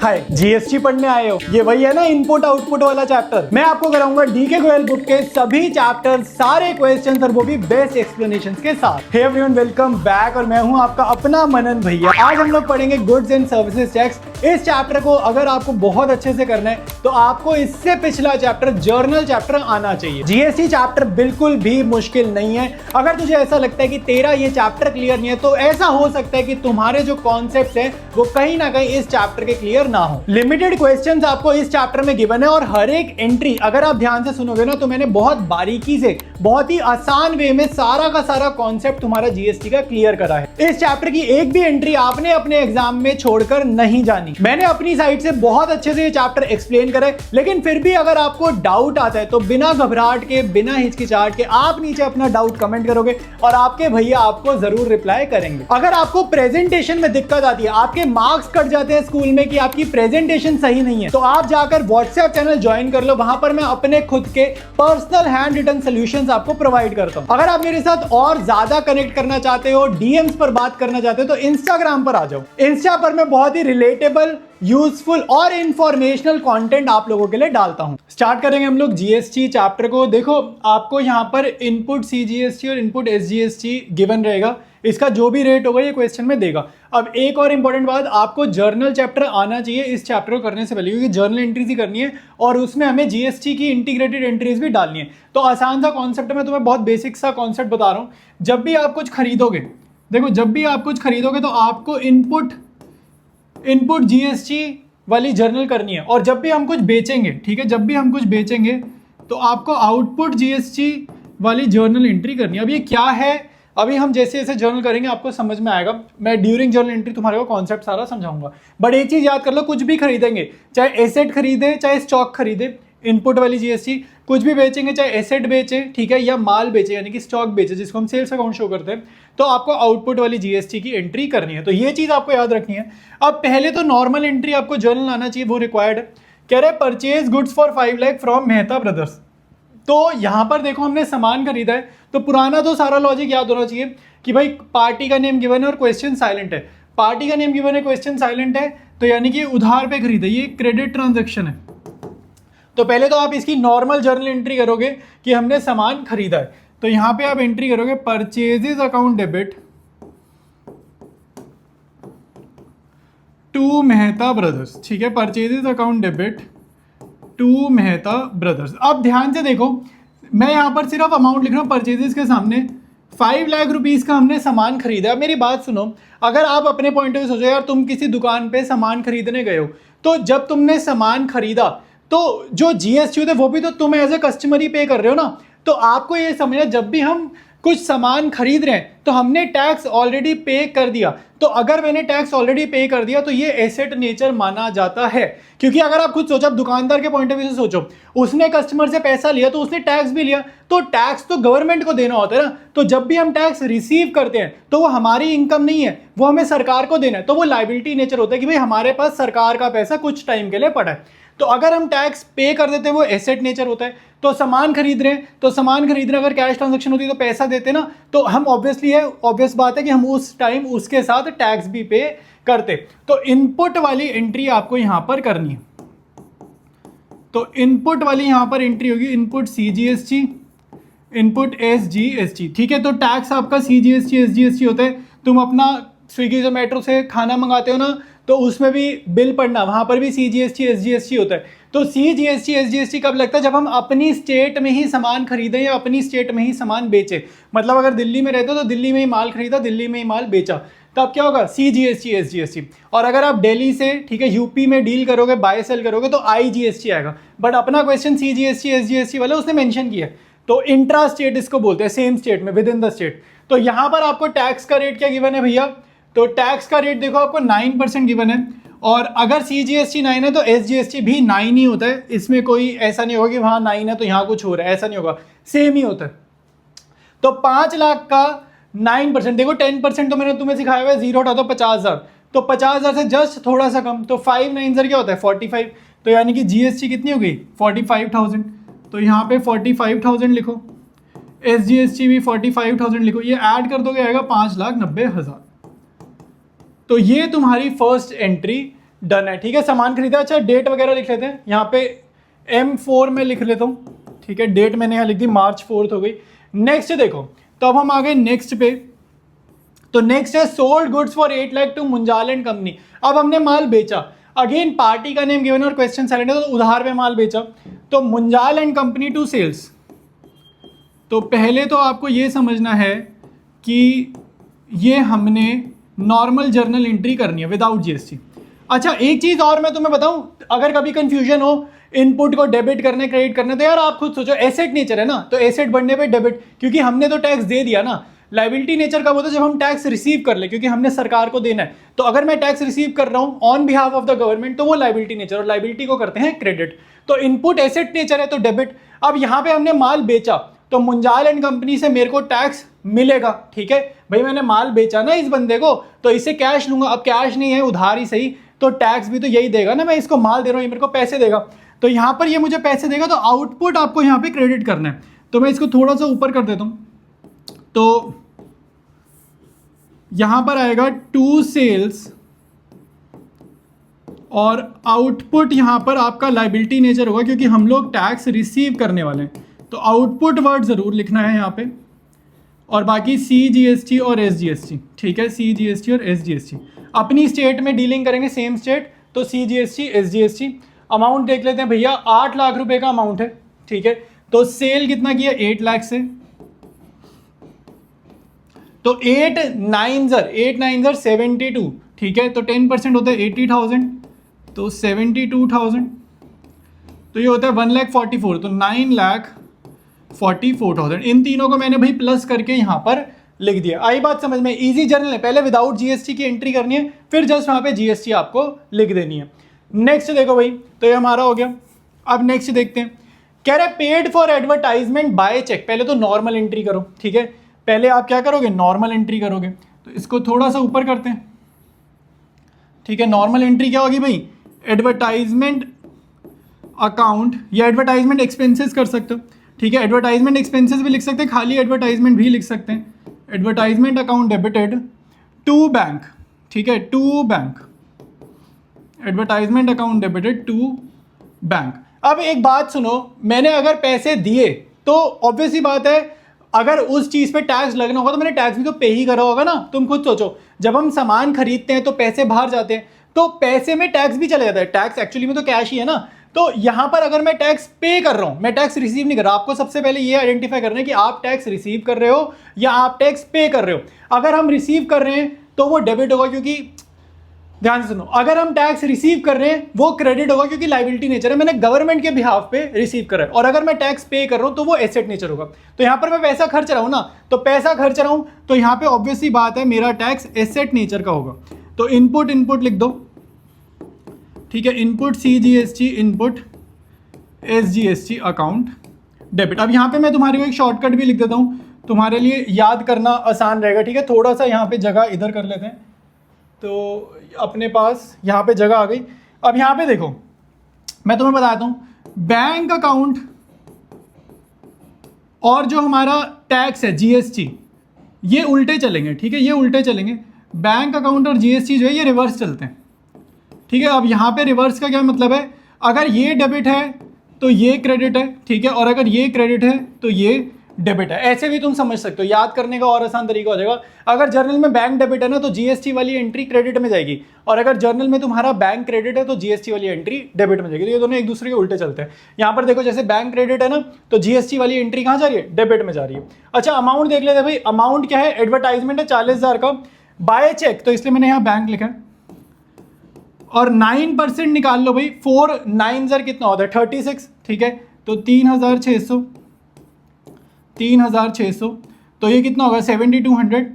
हाय, GST पढ़ने आए हो? ये वही है ना इनपुट आउटपुट वाला चैप्टर। मैं आपको कराऊंगा डीके गोयल बुक के सभी चैप्टर, सारे क्वेश्चंस और वो भी बेस्ट एक्सप्लेनेशंस के साथ। हे एवरीवन, वेलकम बैक और मैं हूं आपका अपना मनन भैया। आज हम लोग पढ़ेंगे गुड्स एंड सर्विसेज टैक्स। इस चैप्टर को अगर आपको बहुत अच्छे से करना है तो आपको इससे पिछला चैप्टर जर्नल चैप्टर आना चाहिए। जीएसटी चैप्टर बिल्कुल भी मुश्किल नहीं है। अगर तुझे ऐसा लगता है कि तेरा ये चैप्टर क्लियर नहीं है तो ऐसा हो सकता है कि तुम्हारे जो कॉन्सेप्ट हैं वो कहीं ना कहीं इस चैप्टर के क्लियर ना हो। लिमिटेड क्वेश्चंस आपको इस चैप्टर में गिवन है और हर एक एंट्री अगर आप ध्यान से सुनोगे ना तो मैंने बहुत बारीकी से, बहुत ही आसान वे में सारा का सारा कॉन्सेप्ट तुम्हारा जीएसटी का क्लियर करा है। इस चैप्टर की एक भी एंट्री आपने अपने एग्जाम में छोड़कर नहीं जानी। मैंने अपनी साइड से बहुत अच्छे से ये चैप्टर एक्सप्लेन करा है, लेकिन फिर भी अगर आपको डाउट आता है तो बिना घबराहट के, बिना हिचकिचाहट के आप नीचे अपना डाउट कमेंट करोगे और आपके भैया आपको जरूर रिप्लाई करेंगे। अगर आपको प्रेजेंटेशन में दिक्कत आती है, आपके मार्क्स कट जाते हैं स्कूल में कि आपकी प्रेजेंटेशन सही नहीं है, तो आप जाकर व्हाट्सएप चैनल ज्वाइन कर लो। वहां पर मैं अपने खुद के पर्सनल हैंड रिटन सॉल्यूशंस आपको प्रोवाइड करता हूं। अगर आप मेरे साथ और ज्यादा कनेक्ट करना चाहते हो, डीएम्स पर बात करना चाहते हो तो इंस्टाग्राम पर आ जाओ। इंस्टा पर मैं बहुत ही रिलेटेबल, यूजफुल और इंफॉर्मेशनल कंटेंट आप लोगों के लिए डालता हूं। स्टार्ट करेंगे हम लोग जीएसटी चैप्टर को। देखो, आपको यहां पर इनपुट सीजीएसटी और इनपुट एसजीएसटी गिवन रहेगा। इसका जो भी रेट होगा ये क्वेश्चन में देगा। अब एक और इंपॉर्टेंट बात, आपको जर्नल चैप्टर आना चाहिए इस चैप्टर को करने से पहले, क्योंकि जर्नल एंट्रीज ही करनी है और उसमें हमें जीएसटी की इंटीग्रेटेड एंट्रीज भी डालनी है। तो आसान सा कॉन्सेप्ट है, मैं तुम्हें बहुत बेसिक सा कॉन्सेप्ट बता रहा हूँ। जब भी आप कुछ खरीदोगे, देखो जब भी आप कुछ खरीदोगे तो आपको इनपुट जीएसटी वाली जर्नल करनी है, और जब भी हम कुछ बेचेंगे, ठीक है, जब भी हम कुछ बेचेंगे तो आपको आउटपुट जीएसटी वाली जर्नल एंट्री करनी है। अब ये क्या है, अभी हम जैसे जैसे जर्नल करेंगे आपको समझ में आएगा। मैं ड्यूरिंग जर्नल एंट्री तुम्हारे को कॉन्सेप्ट सारा समझाऊंगा। बट एक चीज याद कर लो, कुछ भी खरीदेंगे, चाहे एसेट खरीदे चाहे स्टॉक खरीदे, इनपुट वाली जीएसटी, कुछ भी बेचेंगे, चाहे एसेट बेचे, ठीक है, या माल बेचे यानी कि स्टॉक बेचे जिसको हम सेल्स अकाउंट शो करते हैं, तो आपको आउटपुट वाली जीएसटी की एंट्री करनी है। तो ये चीज आपको याद रखनी है। अब पहले तो नॉर्मल एंट्री आपको जर्नल आना चाहिए, वो रिक्वायर्ड है। कह रहे purchase goods for 5 lakh from Mehta brothers. तो यहां पर देखो हमने सामान खरीदा है, तो पुराना तो सारा लॉजिक याद होना चाहिए कि भाई पार्टी का नेम गिवन है और क्वेश्चन साइलेंट है। पार्टी का नेम गिवन है, क्वेश्चन साइलेंट है, तो यानी कि उधार पे खरीदा, ये क्रेडिट ट्रांजैक्शन है। तो पहले तो आप इसकी नॉर्मल जर्नल एंट्री करोगे कि हमने सामान खरीदा है। तो यहां पे आप एंट्री करोगे purchases account debit to Mehta brothers, ठीक है, purchases account debit to Mehta brothers. अब ध्यान से देखो, मैं यहां पर सिर्फ अमाउंट लिख रहा हूं परचेजेस के सामने। 5 लाख रुपीस का हमने सामान खरीदा। अब मेरी बात सुनो, अगर आप अपने पॉइंट ऑफ व्यू सोचो, यार तुम किसी दुकान पे सामान खरीदने गए हो, तो जब तुमने सामान खरीदा तो जो जीएसटी होता है वो भी तो तुम एज ए कस्टमर ही पे कर रहे हो ना। तो आपको ये समझना, जब भी हम कुछ सामान खरीद रहे हैं तो हमने टैक्स ऑलरेडी पे कर दिया। तो अगर मैंने टैक्स ऑलरेडी पे कर दिया तो ये एसेट नेचर माना जाता है। क्योंकि अगर आप खुद सोचो, दुकानदार के पॉइंट ऑफ व्यू से सोचो, उसने कस्टमर से पैसा लिया तो उसने टैक्स भी लिया, तो टैक्स तो गवर्नमेंट को देना होता है ना। तो जब भी हम टैक्स रिसीव करते हैं तो वो हमारी इनकम नहीं है, वो हमें सरकार को देना है। तो वो लायबिलिटी नेचर होता है कि भाई हमारे पास सरकार का पैसा कुछ टाइम के लिए पड़ा है। तो अगर हम टैक्स पे कर देते हैं वो एसेट नेचर होता है। तो सामान खरीद रहे हैं, तो सामान खरीद रहे हैं, अगर कैश ट्रांजैक्शन होती है तो पैसा देते ना, तो हम ऑब्वियस बात है कि हम उस टाइम उसके साथ टैक्स भी पे करते। तो इनपुट वाली एंट्री आपको यहां पर करनी है। तो इनपुट वाली यहां पर एंट्री होगी इनपुट सीजीएसटी, इनपुट एसजीएसटी, ठीक है। तो टैक्स आपका सीजीएसटी एसजीएसटी होता है। तुम अपना स्विगी जोमेटो से खाना मंगाते हो ना, तो उसमें भी बिल पढ़ना, वहां पर भी सीजीएसटी एसजीएसटी होता है। तो सीजीएसटी एसजीएसटी कब लगता है, जब हम अपनी स्टेट में ही सामान खरीदें या अपनी स्टेट में ही सामान बेचे। मतलब अगर दिल्ली में रहते हो तो दिल्ली में ही माल खरीदा, दिल्ली में ही माल बेचा, तब क्या होगा, सीजीएसटी एसजीएसटी। और अगर आप दिल्ली से, ठीक है, यूपी में डील करोगे, बाय सेल करोगे, तो आईजीएसटी आएगा। बट अपना क्वेश्चन सीजीएसटी एसजीएसटी वाला उसने मेंशन किया है, तो इंट्रा स्टेट इसको बोलते हैं, सेम स्टेट में, विद इन द स्टेट। तो यहां पर आपको टैक्स का रेट क्या गिवन है भैया, तो टैक्स का रेट देखो आपको 9% गिवन है। और अगर सीजीएसटी 9 है तो एसजीएसटी भी 9 ही होता है। इसमें कोई ऐसा नहीं होगा कि वहां 9 है तो यहां कुछ हो रहा है, ऐसा नहीं होगा, सेम ही होता है। तो 5 लाख का 9%, देखो 10% तो मैंने तुम्हें सिखाया हुआ है, 0 हटा दो 50,000, तो 50,000 से जस्ट थोड़ा सा कम, तो 5 9 क्या होता है 45। तो यानी कि जीएसटी कितनी हो गई 45,000। तो यहाँ पे 45,000 लिखो, एसजीएसटी भी 45,000 लिखो, ये ऐड कर दोगे आएगा 5,90,000। तो ये तुम्हारी फर्स्ट एंट्री डन है, ठीक है। सामान खरीदा, अच्छा डेट वगैरह लिख लेते हैं यहाँ पे, M4 में लिख लेता हूँ, ठीक है। डेट मैंने यहाँ लिख दी, March 4 हो गई। नेक्स्ट देखो, तो अब हम आ गए नेक्स्ट पे। तो नेक्स्ट है sold goods for 8 lakh to Munjal and company. अब हमने माल बेचा, अगेन पार्टी का नेम गिवन और क्वेश्चन साइलेंट है, तो उधार पे माल बेचा। तो Munjal and company to sales, तो पहले तो आपको ये समझना है कि ये हमने नॉर्मल जर्नल एंट्री करनी है विदाउट जीएसटी। अच्छा एक चीज़ और मैं तुम्हें बताऊं, अगर कभी कंफ्यूजन हो इनपुट को डेबिट करने क्रेडिट करने, तो यार आप खुद सोचो, एसेट नेचर है ना, तो एसेट बढ़ने पे डेबिट, क्योंकि हमने तो टैक्स दे दिया ना। लाइबिलिटी नेचर कब होता है, जब हम टैक्स रिसीव कर ले, क्योंकि हमने सरकार को देना है। तो अगर मैं टैक्स रिसीव कर रहा हूं on behalf of the government, तो वो लाइबिलिटी नेचर, और लाइबिलिटी को करते हैं क्रेडिट। तो इनपुट एसेट नेचर है तो डेबिट। अब यहां पे हमने माल बेचा, तो मुंजाल एंड कंपनी से मेरे को टैक्स मिलेगा, ठीक है भाई, मैंने माल बेचा ना इस बंदे को, तो इससे कैश लूंगा। अब कैश नहीं है, उधार ही सही, तो टैक्स भी तो यही देगा ना, मैं इसको माल दे रहा हूं, ये मेरे को पैसे देगा, तो यहां पर ये मुझे पैसे देगा, तो आउटपुट आपको यहां पे क्रेडिट करना है। तो मैं इसको थोड़ा सा ऊपर कर देता हूं, तो यहां पर आएगा टू सेल्स, और आउटपुट यहां पर आपका लाइबिलिटी नेचर होगा, क्योंकि हम लोग टैक्स रिसीव करने वाले हैं। तो आउटपुट वर्ड जरूर लिखना है यहाँ पे, और बाकी CGST और SGST, ठीक है, CGST और SGST अपनी स्टेट में डीलिंग करेंगे, सेम स्टेट, तो CGST SGST। अमाउंट देख लेते हैं भैया, 8 लाख रुपए का अमाउंट है, ठीक है। तो सेल कितना किया, 8 लाख से, तो 8 9 72, ठीक है। तो 10% होता है 80,000, तो 72,000, तो ये होता है 1,44,000, तो 9,44,000। इन तीनों को मैंने भाई प्लस करके यहाँ पर लिख दिया। आई बात समझ में, इजी जर्नल है, पहले विदाउट जीएसटी की एंट्री करनी है, फिर जस्ट वहाँ पे जीएसटी आपको लिख देनी है। नेक्स्ट देखो भाई, तो ये हमारा हो गया। अब नेक्स्ट देखते हैं, कह रहे paid for advertisement by cheque. पहले तो नॉर्मल एंट्री करो, ठीक है, पहले आप क्या करोगे, नॉर्मल एंट्री करोगे। तो इसको थोड़ा सा ऊपर करते हैं, ठीक है। नॉर्मल एंट्री क्या होगी भाई, एडवर्टाइजमेंट अकाउंट या एडवर्टाइजमेंट एक्सपेंसेस कर सकते हो, ठीक है। एडवर्टाइजमेंट एक्सपेंसेस भी लिख सकते हैं, खाली एडवर्टाइजमेंट भी लिख सकते हैं। Advertisement account debited to bank, ठीक है, to bank, advertisement account debited to bank. अब एक बात सुनो, मैंने अगर पैसे दिए तो ऑब्वियसली बात है, अगर उस चीज पे टैक्स लगना होगा तो मैंने टैक्स भी तो पे ही करा होगा ना। तुम खुद सोचो, जब हम सामान खरीदते हैं तो पैसे बाहर जाते हैं, तो पैसे में टैक्स भी चले जाता है। टैक्स एक्चुअली में तो कैश ही है ना। तो यहां पर अगर मैं टैक्स पे कर रहा हूं, मैं टैक्स रिसीव नहीं कर रहा, आपको सबसे पहले ये आइडेंटिफाई करना है कि आप टैक्स रिसीव कर रहे हो या आप टैक्स पे कर रहे हो। अगर हम रिसीव कर रहे हैं तो वो डेबिट होगा, क्योंकि ध्यान से सुनो, अगर हम टैक्स रिसीव कर रहे हैं वो क्रेडिट होगा, क्योंकि लाइबिलिटी नेचर है, मैंने गवर्नमेंट के बिहाफ पे रिसीव कर रहा है। और अगर मैं टैक्स पे कर रहा हूं तो वो एसेट नेचर होगा। तो यहां पर मैं पैसा खर्च रहा हूं ना, तो पैसा खर्च रहा हूं, तो यहां पे ऑब्वियसली बात है मेरा टैक्स एसेट नेचर का होगा। तो इनपुट लिख दो, ठीक है, input CGST, input SGST account debit. अब यहां पे मैं तुम्हारे को एक शॉर्टकट भी लिख देता हूं, तुम्हारे लिए याद करना आसान रहेगा, ठीक है। थोड़ा सा यहां पे जगह इधर कर लेते हैं, तो अपने पास यहाँ पे जगह आ गई। अब यहाँ पे देखो, मैं तुम्हें बताता हूँ, बैंक अकाउंट और जो हमारा टैक्स है GST, ये उल्टे चलेंगे, ठीक है, ये उल्टे चलेंगे। बैंक अकाउंट और GST जो है ये रिवर्स चलते हैं, ठीक है। अब यहाँ पे रिवर्स का क्या मतलब है, अगर ये डेबिट है तो ये क्रेडिट है, ठीक है, और अगर ये क्रेडिट है तो ये डेबिट है। ऐसे भी तुम समझ सकते हो, याद करने का और आसान तरीका हो जाएगा। अगर जर्नल में बैंक डेबिट है ना, तो GST वाली एंट्री क्रेडिट में जाएगी, और अगर जर्नल में तुम्हारा बैंक क्रेडिट है तो GST वाली एंट्री डेबिट में जाएगी। तो ये दोनों एक दूसरे के उल्टे चलते हैं। यहाँ पर देखो, जैसे बैंक क्रेडिट है ना, तो GST वाली एंट्री कहाँ जा रही है, डेबिट में जा रही है। अच्छा अमाउंट देख लेते हैं भाई, अमाउंट क्या है, एडवर्टाइजमेंट है 40,000 का, बाय चेक, तो इसलिए मैंने यहाँ बैंक लिखा है, और 9% निकाल लो भाई, 4 9 ज़र कितना होता है 36, ठीक है। तो 3,600, तो ये कितना होगा 7,200,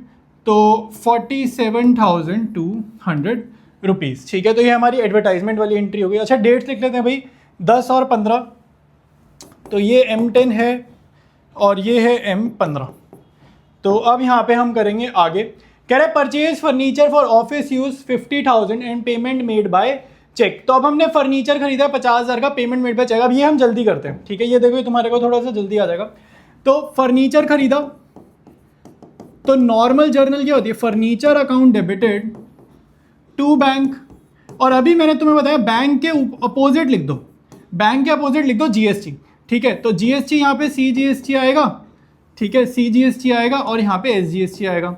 तो 47,200 रुपीज़, ठीक है। तो ये हमारी एडवर्टाइजमेंट वाली एंट्री हो गई। अच्छा डेट्स लिख लेते हैं भाई, 10 और 15, तो ये M10 है और ये है M15। तो अब यहाँ पे हम करेंगे आगे, कह रहे purchase furniture for office use 50,000 and payment made by cheque. तो अब हमने फर्नीचर खरीदा 50,000 का, पेमेंट मेड बाय चेक। अब ये हम जल्दी करते हैं, ठीक है, ये देखो तुम्हारे को थोड़ा सा जल्दी आ जाएगा। तो फर्नीचर खरीदा, तो नॉर्मल जर्नल क्या होती है, furniture account debited to bank, और अभी मैंने तुम्हें बताया बैंक के अपोजिट लिख दो, बैंक के अपोजिट लिख दो जीएसटी, ठीक है। तो जीएसटी यहाँ पे सीजीएसटी आएगा, ठीक है, सीजीएसटी आएगा और यहाँ पे एसजीएसटी आएगा।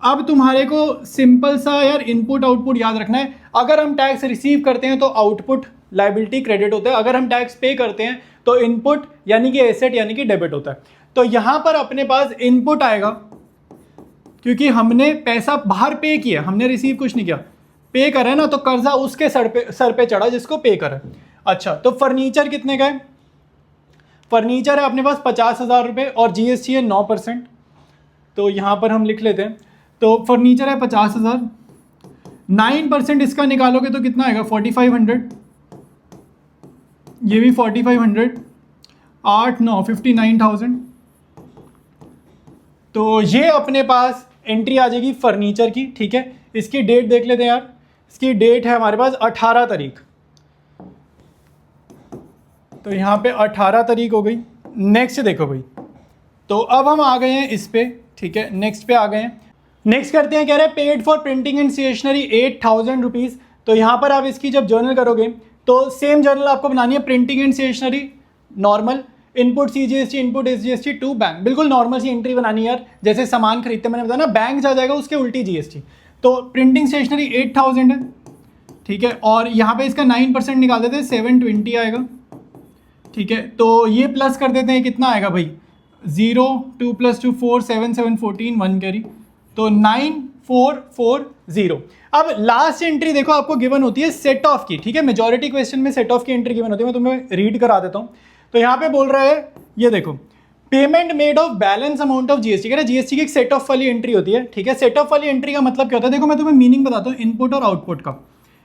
अब तुम्हारे को सिंपल सा यार इनपुट आउटपुट याद रखना है। अगर हम टैक्स रिसीव करते हैं तो आउटपुट लायबिलिटी क्रेडिट होता है, अगर हम टैक्स पे करते हैं तो इनपुट यानी कि एसेट यानी कि डेबिट होता है। तो यहाँ पर अपने पास इनपुट आएगा क्योंकि हमने पैसा बाहर पे किया, हमने रिसीव कुछ नहीं किया, पे करा है ना, तो कर्जा उसके सर पे चढ़ा जिसको पे करा। अच्छा, तो फर्नीचर कितने का है? फर्नीचर है अपने पास 50,000 रुपये और जीएसटी है 9%। तो यहाँ पर हम लिख लेते हैं, तो फर्नीचर है 50,000, 9% इसका निकालोगे तो कितना आएगा? 4500, ये भी 4500, 8 9 59,000। तो ये अपने पास एंट्री आ जाएगी फर्नीचर की, ठीक है। इसकी डेट देख लेते हैं यार, इसकी डेट है हमारे पास 18 तारीख, तो यहाँ पे 18 तारीख हो गई। नेक्स्ट देखो भाई, तो अब हम आ गए हैं इस पे, ठीक है, नेक्स्ट पे आ गए हैं। नेक्स्ट करते हैं, कह रहे हैं paid for printing and stationery 8,000 rupees. तो यहाँ पर आप इसकी जब जर्नल करोगे तो सेम जर्नल आपको बनानी है, printing and stationery normal, input CGST, input SGST to bank, बिल्कुल नॉर्मल सी एंट्री बनानी है यार, जैसे सामान खरीदते मैंने बताया ना, बैंक जा जाएगा उसके उल्टी जीएसटी। तो प्रिंटिंग स्टेशनरी 8,000 है, ठीक है, और यहाँ पे इसका 9% निकाल देते हैं, 720 आएगा, ठीक है। तो ये प्लस कर देते हैं, कितना आएगा भाई? 0 2 + 2 4 7 7 14 1 कैरी, तो 9440। अब लास्ट एंट्री देखो आपको गिवन होती है सेट ऑफ की, ठीक है, मेजॉरिटी क्वेश्चन में सेट ऑफ की एंट्री गिवन होती है, मैं तुम्हें रीड करा देता हूँ। तो यहाँ पे बोल रहा है, ये देखो, payment made of balance amount of GST, कह रहा है जीएसटी की एक सेट ऑफ वाली एंट्री होती है, ठीक है। सेट ऑफ वाली एंट्री का मतलब क्या होता है? देखो मैं तुम्हें मीनिंग बताता हूँ इनपुट और आउटपुट का।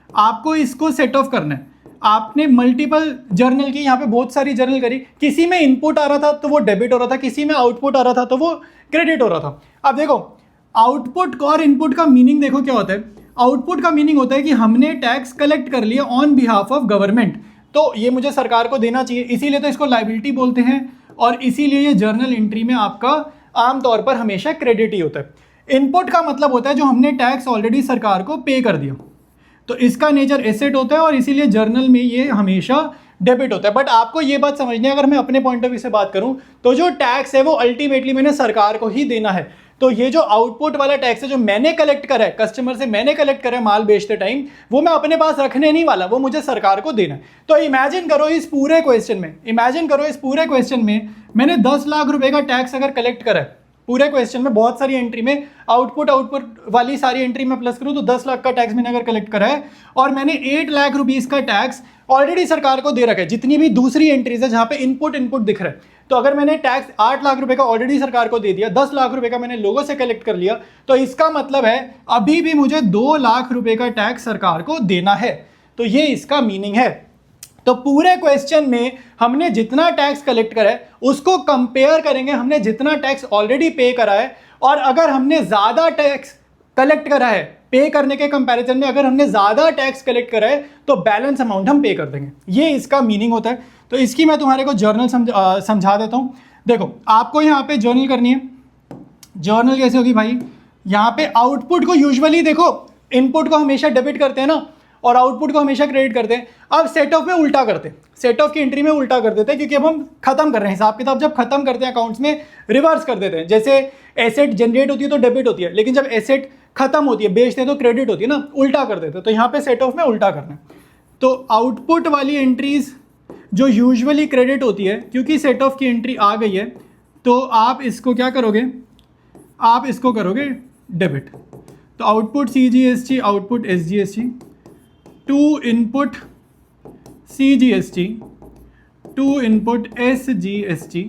आपको इसको सेट ऑफ करना है। आपने मल्टीपल जर्नल की, यहाँ पे बहुत सारी जर्नल करी, किसी में इनपुट आ रहा था तो वो डेबिट हो रहा था, किसी में आउटपुट आ रहा था तो वो क्रेडिट हो रहा था। अब देखो आउटपुट और इनपुट का मीनिंग देखो क्या होता है। आउटपुट का मीनिंग होता है कि हमने टैक्स कलेक्ट कर लिया ऑन बिहाफ ऑफ गवर्नमेंट, तो ये मुझे सरकार को देना चाहिए, इसीलिए तो इसको लायबिलिटी बोलते हैं, और इसीलिए ये जर्नल एंट्री में आपका आमतौर पर हमेशा क्रेडिट ही होता है। इनपुट का मतलब होता है जो हमने टैक्स ऑलरेडी सरकार को पे कर दिया, तो इसका नेचर एसेट होता है और इसीलिए जर्नल में ये हमेशा डेबिट होता है। बट आपको ये बात समझनी है, अगर मैं अपने पॉइंट ऑफ व्यू से बात करूं तो जो टैक्स है वो अल्टीमेटली मैंने सरकार को ही देना है। तो ये जो आउटपुट वाला टैक्स है जो मैंने कलेक्ट करा है, कस्टमर से मैंने कलेक्ट करा है माल बेचते टाइम, वो मैं अपने पास रखने नहीं वाला, वो मुझे सरकार को देना है। तो इमेजिन करो इस पूरे क्वेश्चन में, मैंने 10 लाख रुपए का टैक्स अगर कलेक्ट करा है पूरे क्वेश्चन में, बहुत सारी एंट्री में आउटपुट वाली सारी एंट्री में प्लस करूं तो 10 लाख का टैक्स मैंने अगर कलेक्ट करा है, और मैंने 8 लाख रुपीस का टैक्स ऑलरेडी सरकार को दे रखा है, जितनी भी दूसरी एंट्रीज है जहां पे इनपुट दिख रहा है, तो अगर मैंने टैक्स 8 लाख रुपए का ऑलरेडी सरकार को दे दिया, 10 लाख रुपए का मैंने लोगों से कलेक्ट कर लिया, तो इसका मतलब है अभी भी मुझे 2 लाख रुपए का टैक्स सरकार को देना है। तो ये इसका मीनिंग है। तो पूरे क्वेश्चन में हमने जितना टैक्स कलेक्ट करा है उसको कंपेयर करेंगे हमने जितना टैक्स ऑलरेडी पे करा है, और अगर हमने ज्यादा टैक्स कलेक्ट करा है पे करने के कंपैरिजन में, अगर हमने ज्यादा टैक्स कलेक्ट करा है तो बैलेंस अमाउंट हम पे कर देंगे। ये इसका मीनिंग होता है। तो इसकी मैं तुम्हारे को जर्नल समझा देता हूं। देखो आपको यहाँ पे जर्नल करनी है। जर्नल कैसे होगी भाई? यहाँ पे आउटपुट को यूजुअली देखो, इनपुट को हमेशा डेबिट करते हैं ना, और आउटपुट को हमेशा क्रेडिट करते हैं। अब सेट ऑफ में उल्टा करते हैं, सेट ऑफ की एंट्री में उल्टा कर देते हैं, क्योंकि अब हम खत्म कर रहे हैं हिसाब किताब। जब खत्म करते हैं अकाउंट्स में रिवर्स कर देते हैं। जैसे एसेट जनरेट होती है तो डेबिट होती है, लेकिन जब एसेट खत्म होती है, बेचते हैं तो क्रेडिट होती है ना, उल्टा कर देते हैं। तो यहाँ पे सेट ऑफ में उल्टा करना है। तो आउटपुट वाली एंट्रीज जो यूजुअली क्रेडिट होती है, क्योंकि सेट ऑफ की एंट्री आ गई है, तो आप इसको क्या करोगे? आप इसको करोगे डेबिट। तो output CGST, output SGST, to input CGST, to input SGST,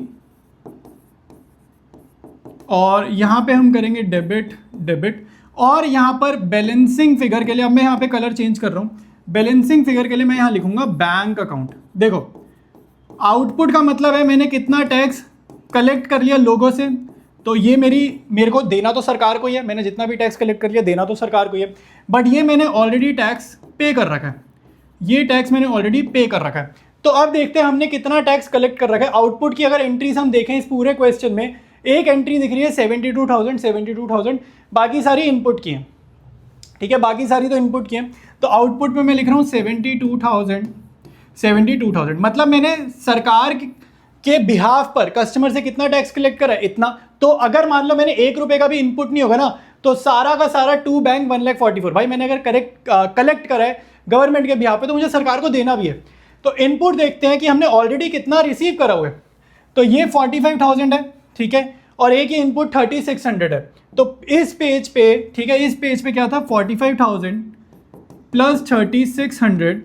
और यहाँ पे हम करेंगे डेबिट डेबिट। और यहाँ पर बैलेंसिंग फिगर के लिए, अब मैं यहाँ पे कलर चेंज कर रहा हूँ, बैलेंसिंग फिगर के लिए मैं यहाँ लिखूंगा बैंक अकाउंट। देखो आउटपुट का मतलब है मैंने कितना टैक्स कलेक्ट कर लिया लोगों से, तो ये मेरे को देना तो सरकार को ही है, मैंने जितना भी टैक्स कलेक्ट कर लिया देना तो सरकार को ही है, बट ये मैंने ऑलरेडी टैक्स पे कर रखा है, ये टैक्स मैंने ऑलरेडी पे कर रखा है। तो अब देखते हैं हमने कितना टैक्स कलेक्ट कर रखा है। आउटपुट की अगर एंट्रीज हम देखें इस पूरे क्वेश्चन में, एक एंट्री दिख रही है 72,000, बाकी सारी इनपुट की हैं, ठीक है, बाकी सारी तो इनपुट की हैं। तो आउटपुट में मैं लिख रहा हूँ 72,000 मतलब मैंने सरकार के बिहाफ पर कस्टमर से कितना टैक्स कलेक्ट करा है, इतना। तो अगर मान लो मैंने 1 रुपए का भी इनपुट नहीं होगा ना, तो सारा का सारा टू बैंक 1,44,000 भाई मैंने अगर कलेक्ट करा है गवर्नमेंट के बिहाफ पे, तो मुझे सरकार को देना भी है। तो इनपुट देखते हैं कि हमने ऑलरेडी कितना रिसीव करा हुआ है, तो ये 45,000 है, ठीक है, और एक ही इनपुट 3600 है। तो इस पेज पे, ठीक है, इस पेज पे क्या था 45,000 प्लस 3600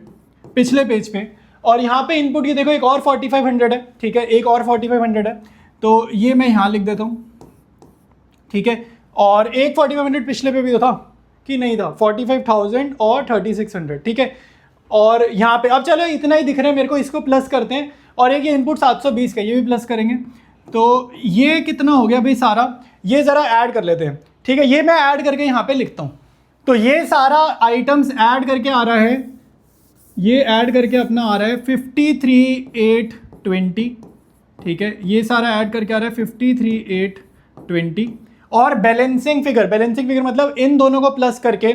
पिछले पेज पे, और यहाँ पे इनपुट ये देखो एक और 4500 है, ठीक है, एक और 4500 है, तो ये मैं यहाँ लिख देता हूँ, ठीक है। और एक 4500 पिछले पे भी तो था कि नहीं था, 45,000 और 3600, ठीक है। और यहाँ पे अब चलो इतना ही दिख रहा है मेरे को, इसको प्लस करते हैं, और एक ये इनपुट 720 का, ये भी प्लस करेंगे, तो ये कितना हो गया भाई सारा, ये ज़रा ऐड कर लेते हैं, ठीक है, ये मैं ऐड करके यहाँ पे लिखता हूँ। तो ये सारा आइटम्स ऐड करके आ रहा है, ये ऐड करके अपना आ रहा है 53,820, ठीक है, ये सारा ऐड करके आ रहा है 53,820। और बैलेंसिंग फिगर मतलब इन दोनों को प्लस करके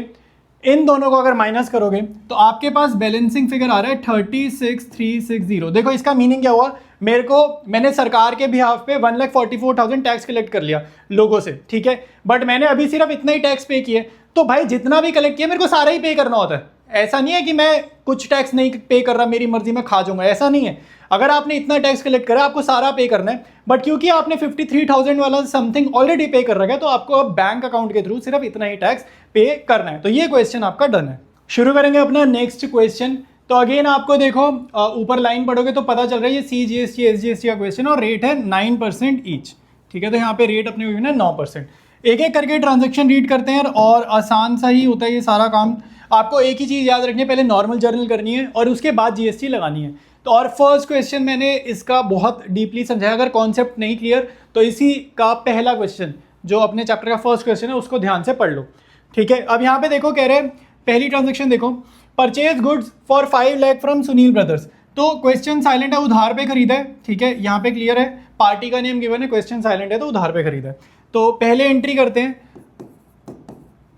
इन दोनों को अगर माइनस करोगे तो आपके पास बैलेंसिंग फिगर आ रहा है 36,360। देखो इसका मीनिंग क्या हुआ, मैंने सरकार के बिहाफ पे 1,44,000 टैक्स कलेक्ट कर लिया लोगों से, ठीक है, बट मैंने अभी सिर्फ इतना ही टैक्स पे किए। तो भाई जितना भी कलेक्ट किया मेरे को सारा ही पे करना होता है, ऐसा नहीं है कि मैं कुछ टैक्स नहीं पे कर रहा, मेरी मर्जी में खा जाऊंगा, ऐसा नहीं है। अगर आपने इतना टैक्स कलेक्ट करा आपको सारा पे करना है, बट क्योंकि आपने 53,000 वाला समथिंग ऑलरेडी पे कर रखा है, तो आपको अब बैंक अकाउंट के थ्रू सिर्फ इतना ही टैक्स पे करना है। तो ये क्वेश्चन आपका डन है। शुरू करेंगे अपना नेक्स्ट क्वेश्चन। तो अगेन आपको देखो ऊपर लाइन पढ़ोगे तो पता चल रहा है ये CGST SGST का क्वेश्चन, और रेट है 9% ईच, ठीक है। तो यहाँ पे रेट अपने हुई ना 9%। एक एक करके ट्रांजेक्शन रीड करते हैं, और आसान सा ही होता है ये सारा काम। आपको एक ही चीज़ याद रखनी है, पहले नॉर्मल जर्नल करनी है और उसके बाद GST लगानी है। तो और फर्स्ट क्वेश्चन मैंने इसका बहुत डीपली समझाया, अगर कॉन्सेप्ट नहीं क्लियर तो इसी का पहला क्वेश्चन जो अपने चैप्टर का फर्स्ट क्वेश्चन है उसको ध्यान से पढ़ लो, ठीक है। अब यहाँ पे देखो कह रहे हैं पहली ट्रांजेक्शन देखो, purchase goods for 5 lakh from Sunil brothers. तो क्वेश्चन साइलेंट है, उधार पे खरीदा है, ठीक है, यहाँ पे क्लियर है, पार्टी का नेम गिवन है, क्वेश्चन साइलेंट है तो उधार पे खरीदा है। तो पहले एंट्री करते हैं,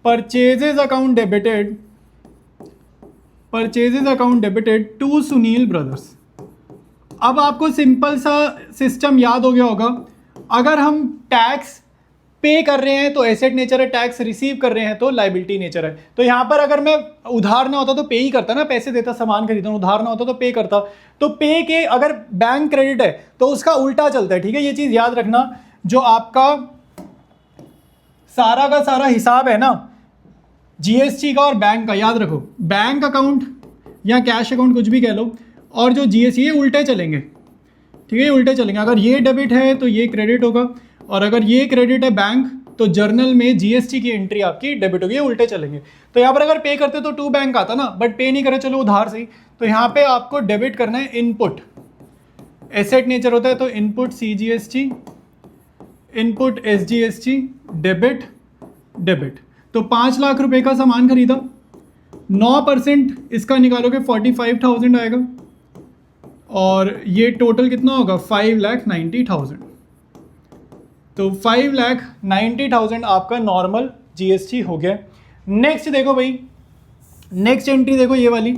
purchases account debited to Sunil brothers. अब आपको सिंपल सा सिस्टम याद हो गया होगा, अगर हम टैक्स पे कर रहे हैं तो एसेट नेचर है, टैक्स रिसीव कर रहे हैं तो लाइबिलिटी नेचर है। तो यहाँ पर अगर मैं उधार ना होता तो पे ही करता ना, पैसे देता सामान खरीदता, उधार ना होता तो पे करता। तो पे के अगर बैंक क्रेडिट है तो उसका उल्टा चलता है, ठीक है, ये चीज़ याद रखना। जो आपका सारा का सारा हिसाब है ना GST का और बैंक का, याद रखो, बैंक अकाउंट या कैश अकाउंट कुछ भी कह लो, और जो GST ये उल्टे चलेंगे, ठीक है, ये उल्टे चलेंगे। अगर ये डेबिट है तो ये क्रेडिट होगा, और अगर ये क्रेडिट है बैंक तो जर्नल में GST की एंट्री आपकी डेबिट होगी, ये उल्टे चलेंगे। तो यहाँ पर अगर पे करते तो टू बैंक आता ना, बट पे नहीं करे, चलो उधार से ही। तो यहाँ पे आपको डेबिट करना है इनपुट, एसेट नेचर होता है तो input CGST, input SGST, debit. तो 5 लाख रुपए का सामान खरीदा, 9% इसका निकालोगे 45,000 आएगा, और ये टोटल कितना होगा 5,90,000। तो 5,90,000 आपका नॉर्मल GST हो गया। नेक्स्ट देखो भाई, नेक्स्ट एंट्री देखो ये वाली,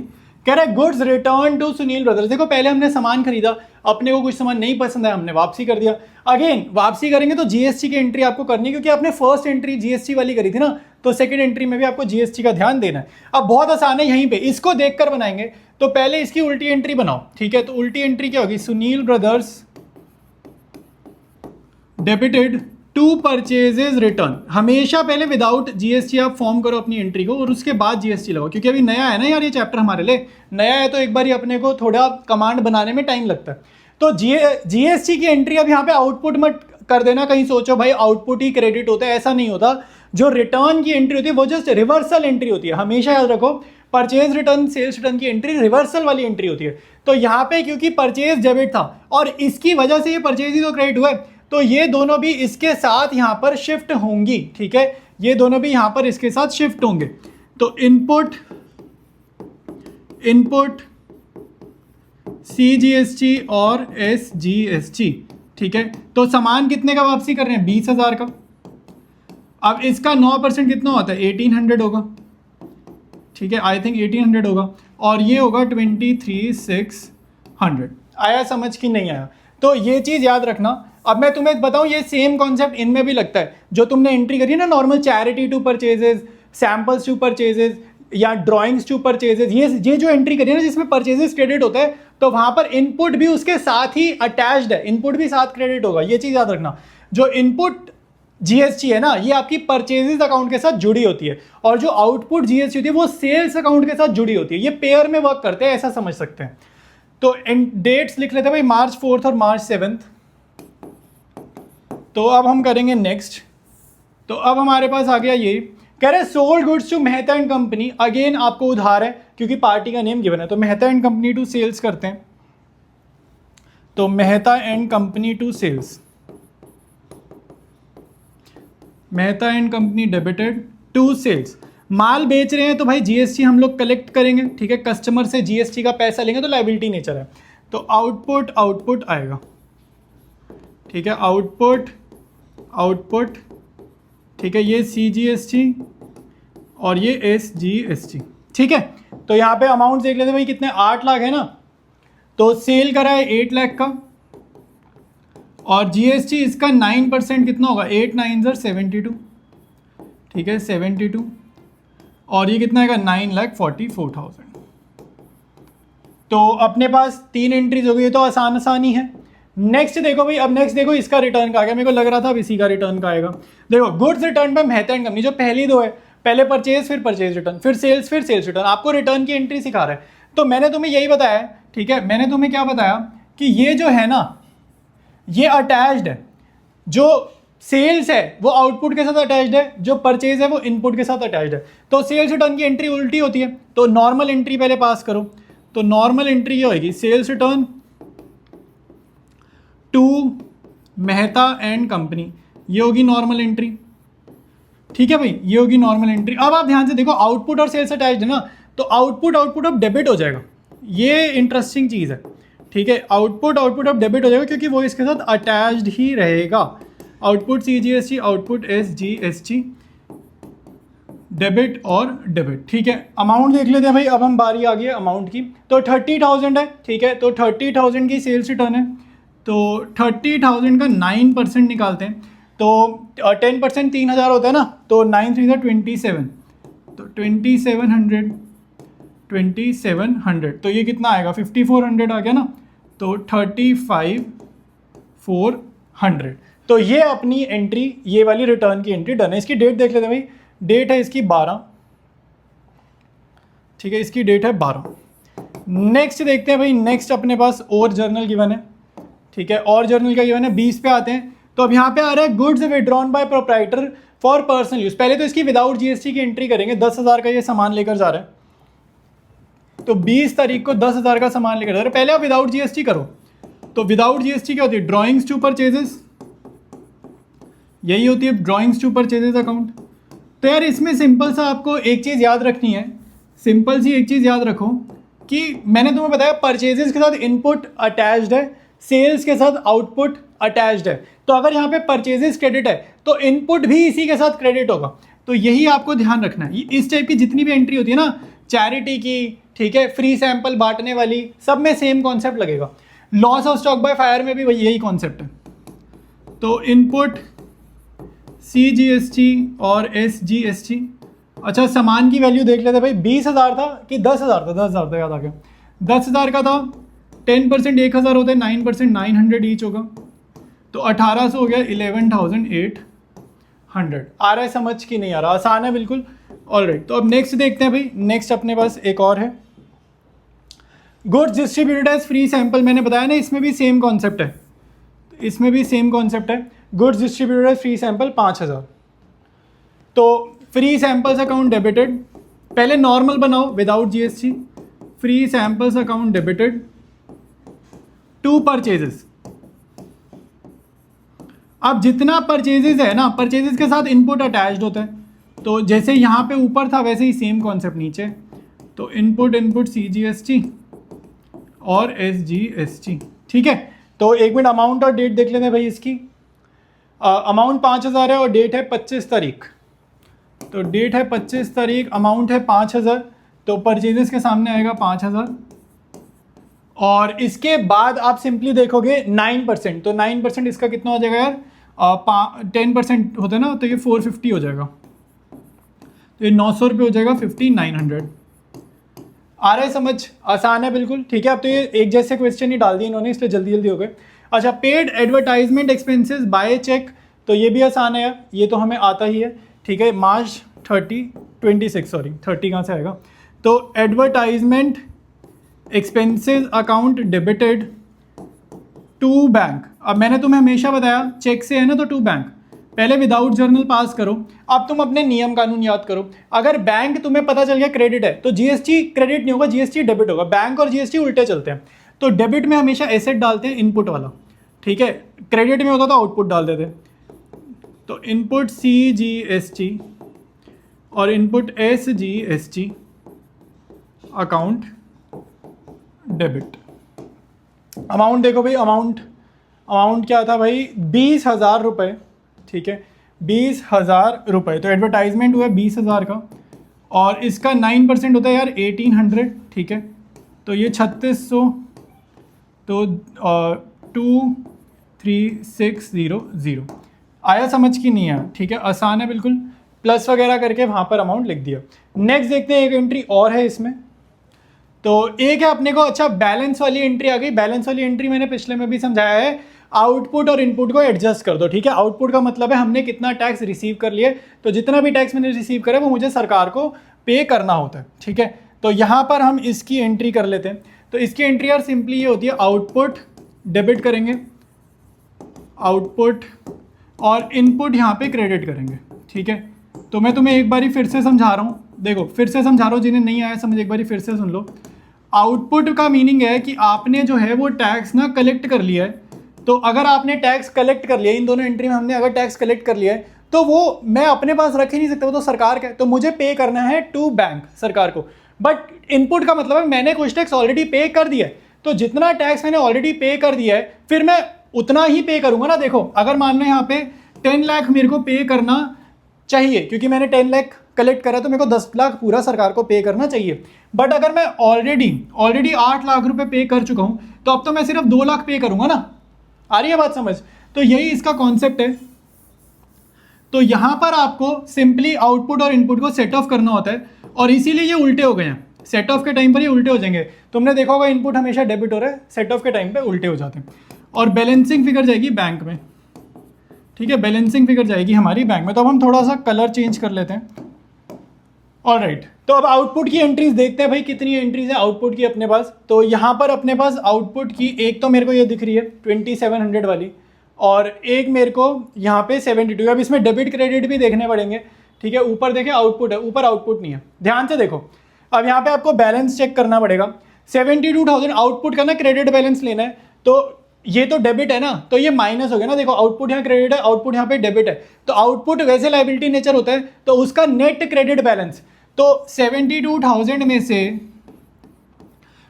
कह रहा है goods return to Sunil brothers. देखो पहले हमने सामान खरीदा, अपने को कुछ सामान नहीं पसंद आया, हमने वापसी कर दिया। अगेन वापसी करेंगे तो GST की एंट्री आपको करनी है, क्योंकि आपने फर्स्ट एंट्री GST वाली करी थी ना, तो सेकंड एंट्री में भी आपको GST का ध्यान देना है। अब बहुत आसान है, यहीं पे इसको देखकर बनाएंगे। तो पहले इसकी उल्टी एंट्री बनाओ, ठीक है। तो उल्टी एंट्री क्या होगी, Sunil brothers debited to purchases return. हमेशा पहले विदाउट GST आप फॉर्म करो अपनी एंट्री को, और उसके बाद GST लगाओ, क्योंकि अभी नया है ना यार, ये चैप्टर हमारे लिए नया है, तो एक बार ही अपने को थोड़ा कमांड बनाने में टाइम लगता है। तो GST की एंट्री अब यहाँ पे आउटपुट मत कर देना, कहीं सोचो भाई आउटपुट ही क्रेडिट होता है, ऐसा नहीं होता। जो रिटर्न की एंट्री होती है वो जस्ट रिवर्सल एंट्री होती है, हमेशा याद रखो। परचेज रिटर्न, सेल्स रिटर्न की एंट्री रिवर्सल वाली एंट्री होती है। तो यहाँ पे क्योंकि परचेज डेबिट था और इसकी वजह से ये परचेज ही तो क्रेडिट हुआ है, तो ये दोनों भी इसके साथ यहाँ पर शिफ्ट होंगी, ठीक है, ये दोनों भी यहाँ पर इसके साथ शिफ्ट होंगे। तो इनपुट CGST और SGST, ठीक है। तो सामान कितने का वापसी कर रहे हैं, 20,000 का। अब इसका 9% कितना होता है, 1800 होगा, ठीक है, आई थिंक 1800 होगा, और ये होगा 23,600। आया समझ कि नहीं आया? तो ये चीज़ याद रखना। अब मैं तुम्हें बताऊं, ये सेम कॉन्सेप्ट इनमें भी लगता है। जो तुमने एंट्री करी है ना, normal charity to purchases, samples to purchases या ड्राइंग्स टू परचेजेस, ये जो एंट्री करी है ना जिसमें परचेजेस क्रेडिट होता है, तो वहां पर इनपुट भी उसके साथ ही अटैच्ड है, इनपुट भी साथ क्रेडिट होगा। ये चीज़ याद रखना। जो इनपुट जीएसटी है ना, ये आपकी परचेजेस अकाउंट के साथ जुड़ी होती है, और जो आउटपुट जीएसटी होती है वो सेल्स अकाउंट के साथ जुड़ी होती है। ये पेयर में वर्क करते हैं, ऐसा समझ सकते हैं। तो डेट्स लिख लेते हैं भाई, मार्च 4 और मार्च 7। तो अब हम करेंगे नेक्स्ट। तो अब हमारे पास आ गया ये, कह रहे sold goods to Mehta and company. Again आपको उधार है क्योंकि पार्टी का नेम गिवन है, तो Mehta and company to sales करते हैं। तो Mehta and company to sales, Mehta and company debited to sales. माल बेच रहे हैं तो भाई जीएसटी हम लोग कलेक्ट करेंगे, ठीक है, कस्टमर से जीएसटी का पैसा लेंगे तो लायबिलिटी नेचर है। तो आउटपुट आएगा, ठीक है, आउटपुट, ठीक है, ये सीजीएसटी और ये एसजीएसटी, ठीक है। तो यहाँ पे अमाउंट देख लेते हैं भाई, कितने, 8 लाख है ना, तो सेल करा है 8 लाख का, और जीएसटी इसका 9% कितना होगा, 8 9 72, ठीक है, 72, और ये कितना आएगा, 9,44,000। तो अपने पास 3 एंट्रीज हो गई, तो आसानी है। नेक्स्ट देखो भाई, अब नेक्स्ट देखो इसका रिटर्न का आ गया। मेरे को लग रहा था अब इसी का रिटर्न का आएगा। देखो गुड्स रिटर्न पे मेहता एंड कंपनी, जो पहली दो है, पहले परचेज फिर परचेज रिटर्न, फिर सेल्स रिटर्न, आपको रिटर्न की एंट्री सिखा रहा है। तो मैंने तुम्हें यही बताया, ठीक है, मैंने तुम्हें क्या बताया कि ये जो है ना, ये अटैच्ड है। जो सेल्स है वो आउटपुट के साथ अटैच्ड है, जो परचेज है वो इनपुट के साथ अटैच्ड है। तो सेल्स रिटर्न की एंट्री उल्टी होती है, तो नॉर्मल एंट्री पहले पास करो। तो नॉर्मल एंट्री ये होगी, sales return to Mehta and company, ये होगी नॉर्मल एंट्री, ठीक है भाई, ये होगी नॉर्मल एंट्री। अब आप ध्यान से देखो, आउटपुट और सेल्स अटैच्ड है ना, तो आउटपुट अब डेबिट हो जाएगा। ये इंटरेस्टिंग चीज़ है, ठीक है, आउटपुट अब डेबिट हो जाएगा क्योंकि वो इसके साथ अटैच्ड ही रहेगा। Output CGST, output SGST, debit और डेबिट, ठीक है। अमाउंट देख लेते हैं भाई, अब हम बारी आ गई है अमाउंट की। तो 30,000 है, ठीक है, तो 30,000 की सेल्स रिटर्न है, तो 30,000 का 9% निकालते हैं, तो 10% 3,000 होता है ना, तो 9 3 27, तो 2700, तो ये कितना आएगा, 5400 आ गया ना, तो 35,400। तो ये अपनी एंट्री, ये वाली रिटर्न की एंट्री डन है। इसकी डेट देख लेते हैं भाई, डेट है इसकी 12, ठीक है, इसकी डेट है 12। नेक्स्ट देखते हैं भाई, नेक्स्ट अपने पास और जर्नल गिवन है, ठीक है, और जर्नल का गिवन है 20 पे आते हैं। तो अब यहाँ पे आ रहा है goods withdrawn bye proprietor for personal use. पहले तो इसकी विदाउट जीएसटी की एंट्री करेंगे, 10,000 का ये सामान लेकर जा रहा है, तो 20 तारीख को 10,000 का सामान लेकर जा रहा है। पहले आप विदाउट जीएसटी करो। तो विदाउट जीएसटी क्या होती है, ड्रॉइंग्स टू परचेजेस, यही होती है ड्रॉइंग्स टू परचेजेस अकाउंट। तो यार इसमें सिंपल सा आपको एक चीज़ याद रखनी है, सिंपल सी एक चीज़ याद रखो कि मैंने तुम्हें बताया परचेजेस के साथ इनपुट अटैच्ड है, सेल्स के साथ आउटपुट अटैच्ड है। तो अगर यहाँ पे परचेजेस क्रेडिट है तो इनपुट भी इसी के साथ क्रेडिट होगा। तो यही आपको ध्यान रखना है। इस टाइप की जितनी भी एंट्री होती है ना, चैरिटी की, ठीक है, फ्री सैंपल बांटने वाली, सब में सेम कॉन्सेप्ट लगेगा। Loss of stock by fire में भी वही यही कॉन्सेप्ट है। तो इनपुट सीजीएसटी और एसजीएसटी। अच्छा, सामान की वैल्यू देख लेते भाई, 20,000 था कि 10,000 था, 10,000 था, याद आ गया, 10,000 का था। 10% 1,000 होता है, 9% 900 ईच होगा, तो 1800 हो गया, 11,800। आ रहा है समझ कि नहीं आ रहा, आसान है बिल्कुल। ऑलराइट, तो अब नेक्स्ट देखते हैं भाई। नेक्स्ट अपने पास एक और है, goods distributed as free sample. मैंने बताया ना, इसमें भी सेम कॉन्सेप्ट है, इसमें भी सेम कॉन्सेप्ट है। Goods distributed as free sample 5,000। तो फ्री सैंपल्स अकाउंट डेबिटेड, पहले नॉर्मल बनाओ without GST, free samples account debited to purchases. अब जितना परचेजेस है ना, परचेजेस के साथ इनपुट अटैच्ड होता है, तो जैसे यहाँ पे ऊपर था वैसे ही सेम कॉन्सेप्ट नीचे। तो इनपुट सीजीएसटी और एसजीएसटी, ठीक है। तो एक मिनट, अमाउंट और डेट देख लेते हैं भाई इसकी। अमाउंट 5,000 है और डेट है 25 तारीख। तो डेट है 25 तारीख, अमाउंट है 5,000। तो परचेजेस के सामने आएगा 5,000 और इसके बाद आप सिंपली देखोगे 9%, तो 9% इसका कितना हो जाएगा यार, 10% होता है ना, तो ये 450 हो जाएगा, तो ये 900 रुपये हो जाएगा, 5900। आ रहा है समझ? आसान है बिल्कुल, ठीक है। अब तो ये एक जैसे क्वेश्चन ही डाल दिए इन्होंने, इसलिए जल्दी जल्दी हो गए। अच्छा, paid advertisement expenses by cheque, तो ये भी आसान है यार, ये तो हमें आता ही है, ठीक है। मार्च 26 कहाँ से आएगा, तो advertisement expenses account debited to bank. अब मैंने तुम्हें हमेशा बताया चेक से है ना, तो टू बैंक, पहले विदाउट जर्नल पास करो। अब तुम अपने नियम कानून याद करो, अगर बैंक तुम्हें पता चल गया क्रेडिट है तो जीएसटी क्रेडिट नहीं होगा, जीएसटी डेबिट होगा। बैंक और जीएसटी उल्टे चलते हैं, तो डेबिट में हमेशा एसेट डालते हैं, इनपुट वाला, ठीक है। क्रेडिट में होता तो आउटपुट डाल देते, तो इनपुट CGST और input SGST account debit. Amount देखो भाई, अमाउंट क्या था भाई, 20,000 रुपये, ठीक है, 20,000 रुपये। तो एडवर्टाइजमेंट हुआ 20,000 का और इसका 9% होता है यार 1800, ठीक है। तो ये 3600, तो 23600 आया समझ की नहीं आया, ठीक है, आसान है बिल्कुल। प्लस वगैरह करके वहाँ पर अमाउंट लिख दिया। नेक्स्ट देखते हैं, एक एंट्री और है इसमें, तो एक है अपने को, अच्छा बैलेंस वाली एंट्री आ गई। बैलेंस वाली एंट्री मैंने पिछले में भी समझाया है, आउटपुट और इनपुट को एडजस्ट कर दो, ठीक है। आउटपुट का मतलब है हमने कितना टैक्स रिसीव कर लिए, तो जितना भी टैक्स मैंने रिसीव करा वो मुझे सरकार को पे करना होता है, ठीक है। तो यहाँ पर हम इसकी एंट्री कर लेते हैं। तो इसकी एंट्री यार सिंपली ये होती है, आउटपुट डेबिट करेंगे, आउटपुट और इनपुट यहाँ पे क्रेडिट करेंगे, ठीक है। तो मैं तुम्हें एक बारी फिर से समझा रहा हूँ, देखो फिर से समझा रहा हूँ, जिन्हें नहीं आया समझ एक बारी फिर से सुन लो। आउटपुट का मीनिंग है कि आपने जो है वो टैक्स ना कलेक्ट कर लिया है। तो अगर आपने टैक्स कलेक्ट कर लिया, इन दोनों एंट्री में हमने अगर टैक्स कलेक्ट कर लिया है, तो वो मैं अपने पास रख ही नहीं सकता, वो तो सरकार का है, तो मुझे पे करना है टू बैंक, सरकार को। बट इनपुट का मतलब है मैंने कुछ टैक्स ऑलरेडी पे कर दिया है, तो जितना टैक्स मैंने ऑलरेडी पे कर दिया है फिर मैं उतना ही पे करूंगा ना। देखो अगर मान लो यहाँ पे 10 लाख मेरे को पे करना चाहिए, क्योंकि मैंने 10 लाख कलेक्ट करा, तो मेरे को 10 लाख पूरा सरकार को पे करना चाहिए। बट अगर मैं ऑलरेडी 8 लाख रुपए पे कर चुका हूं, तो अब तो मैं सिर्फ 2 लाख पे करूंगा ना। आ रही है बात समझ? तो यही इसका कॉन्सेप्ट है। तो यहां पर आपको सिंपली आउटपुट और इनपुट को सेट ऑफ करना होता है, और इसीलिए ये उल्टे हो गए हैं। सेट ऑफ के टाइम पर ये उल्टे हो जाएंगे। तुमने देखा होगा इनपुट हमेशा डेबिट हो रहा है, सेट ऑफ के टाइम पे उल्टे हो जाते हैं। और बैलेंसिंग फिगर जाएगी बैंक में, ठीक है, बैलेंसिंग फिगर जाएगी हमारी बैंक में। तो अब हम थोड़ा सा कलर चेंज कर लेते हैं। ऑलराइट, तो अब आउटपुट की एंट्रीज देखते हैं भाई, कितनी एंट्रीज है आउटपुट की अपने पास। तो यहाँ पर अपने पास आउटपुट की एक तो मेरे को ये दिख रही है 2700 वाली, और एक मेरे को यहाँ पे 72। अब इसमें डेबिट क्रेडिट भी देखने पड़ेंगे, ठीक है। ऊपर देखें आउटपुट है, ऊपर आउटपुट नहीं है, ध्यान से देखो। अब यहाँ पे आपको बैलेंस चेक करना पड़ेगा। 72,000 आउटपुट का ना क्रेडिट बैलेंस लेना है, तो ये तो डेबिट है ना, तो ये माइनस हो गया ना। देखो आउटपुट यहाँ क्रेडिट है, आउटपुट यहाँ पे डेबिट है, तो आउटपुट वैसे लायबिलिटी नेचर होता है, तो उसका नेट क्रेडिट बैलेंस, तो 72,000 में से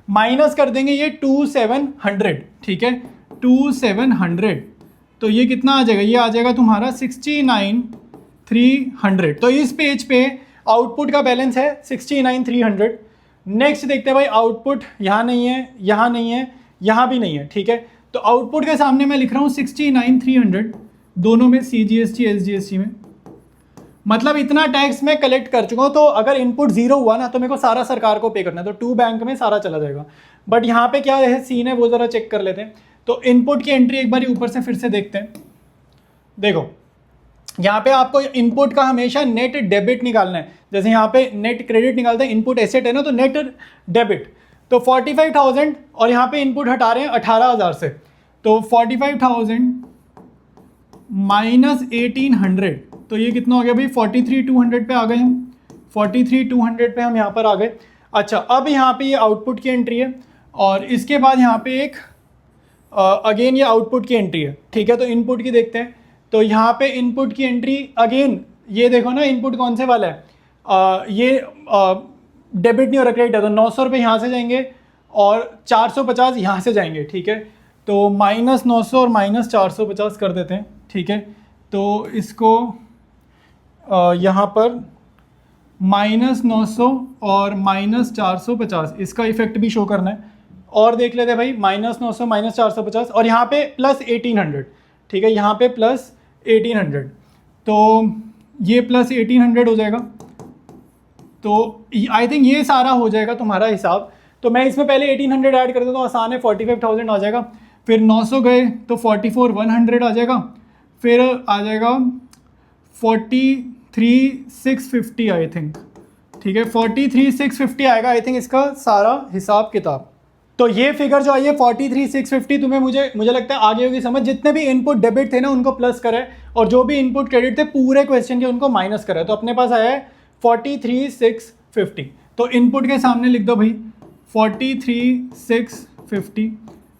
माइनस कर देंगे ये 2700, ठीक है, 2700। तो ये कितना आ जाएगा, ये आ जाएगा तुम्हारा 69,300। तो इस पेज पे आउटपुट का बैलेंस है 69,300। नेक्स्ट देखते हैं भाई, आउटपुट यहाँ नहीं है, यहाँ नहीं है, यहाँ भी नहीं है, ठीक है। तो आउटपुट के सामने मैं लिख रहा हूँ 69,300, दोनों में CGST SGST में, मतलब इतना टैक्स मैं कलेक्ट कर चुका हूँ। तो अगर इनपुट 0 हुआ ना, तो मेरे को सारा सरकार को पे करना है, तो टू बैंक में सारा चला जाएगा। बट यहाँ पे क्या है सीन है वो ज़रा चेक कर लेते हैं। तो इनपुट की एंट्री एक बार ऊपर से फिर से देखते हैं। देखो यहाँ पे आपको इनपुट का हमेशा नेट डेबिट निकालना है। जैसे यहाँ पे नेट क्रेडिट निकालते हैं, इनपुट एसेट है ना, तो नेट डेबिट। तो 45,000 और यहाँ पे इनपुट हटा रहे हैं 18,000 से, तो 45,000 माइनस 1,800, तो ये कितना हो गया भाई, 43,200 पे आ गए हम। 43,200 पे हम यहाँ पर आ गए। अच्छा, अब यहाँ पे ये आउटपुट की एंट्री है, और इसके बाद यहाँ पे एक अगेन ये आउटपुट की एंट्री है, ठीक है। तो इनपुट की देखते हैं। तो यहाँ पे इनपुट की एंट्री अगेन, ये देखो ना इनपुट कौन से वाला है, ये डेबिट नहीं हो रहा, क्रेडिट है। तो 900 रुपये यहाँ से जाएंगे और 450 यहाँ से जाएंगे, ठीक है। तो -900 और -450 कर देते हैं, ठीक है। तो इसको यहाँ पर -900 और -450, इसका इफेक्ट भी शो करना है। और देख लेते हैं भाई, -900 -450 और यहाँ पे +1800, ठीक है, यहाँ पे +1800, तो ये +1800 हो जाएगा। तो आई थिंक ये सारा हो जाएगा तुम्हारा हिसाब। तो मैं इसमें पहले 1800 ऐड कर देता हूँ, आसान है, 45,000 आ जाएगा। फिर 900 गए तो 44,100 आ जाएगा। फिर आ जाएगा 43,650 आई थिंक, ठीक है, 43,650 आएगा आई थिंक इसका सारा हिसाब किताब। तो ये फिगर जो आई है 43,650, तुम्हें मुझे लगता है आगे होगी समझ। जितने भी इनपुट डेबिट थे ना उनको प्लस करें, और जो भी इनपुट क्रेडिट थे पूरे क्वेश्चन के उनको माइनस करें। तो अपने पास आया है 43,650। तो इनपुट के सामने लिख दो भाई 43,650,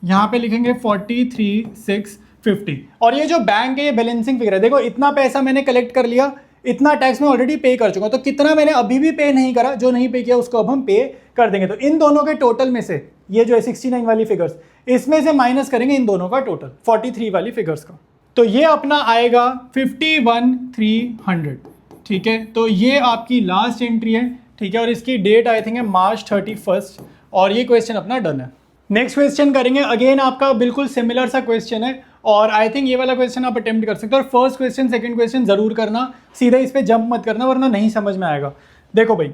यहाँ पे लिखेंगे 43,650। और ये जो बैंक है ये बैलेंसिंग फिगर है। देखो इतना पैसा मैंने कलेक्ट कर लिया, इतना टैक्स मैं ऑलरेडी पे कर चुका, तो कितना मैंने अभी भी पे नहीं करा, जो नहीं पे किया उसको अब हम पे कर देंगे। तो इन दोनों के टोटल में से ये जो है 69 वाली फिगर्स, इसमें से माइनस करेंगे इन दोनों का टोटल 43 वाली फिगर्स का। तो ये अपना आएगा 51,300, ठीक है। तो ये आपकी लास्ट एंट्री है, ठीक है, और इसकी डेट आई थिंक है March 31, और ये क्वेश्चन अपना डन है। नेक्स्ट क्वेश्चन करेंगे, अगेन आपका बिल्कुल सिमिलर सा क्वेश्चन है, और आई थिंक ये वाला क्वेश्चन आप अटेम्प्ट कर सकते हो। और फर्स्ट क्वेश्चन सेकंड क्वेश्चन जरूर करना, सीधे इस पे जंप मत करना वरना नहीं समझ में आएगा। देखो भाई,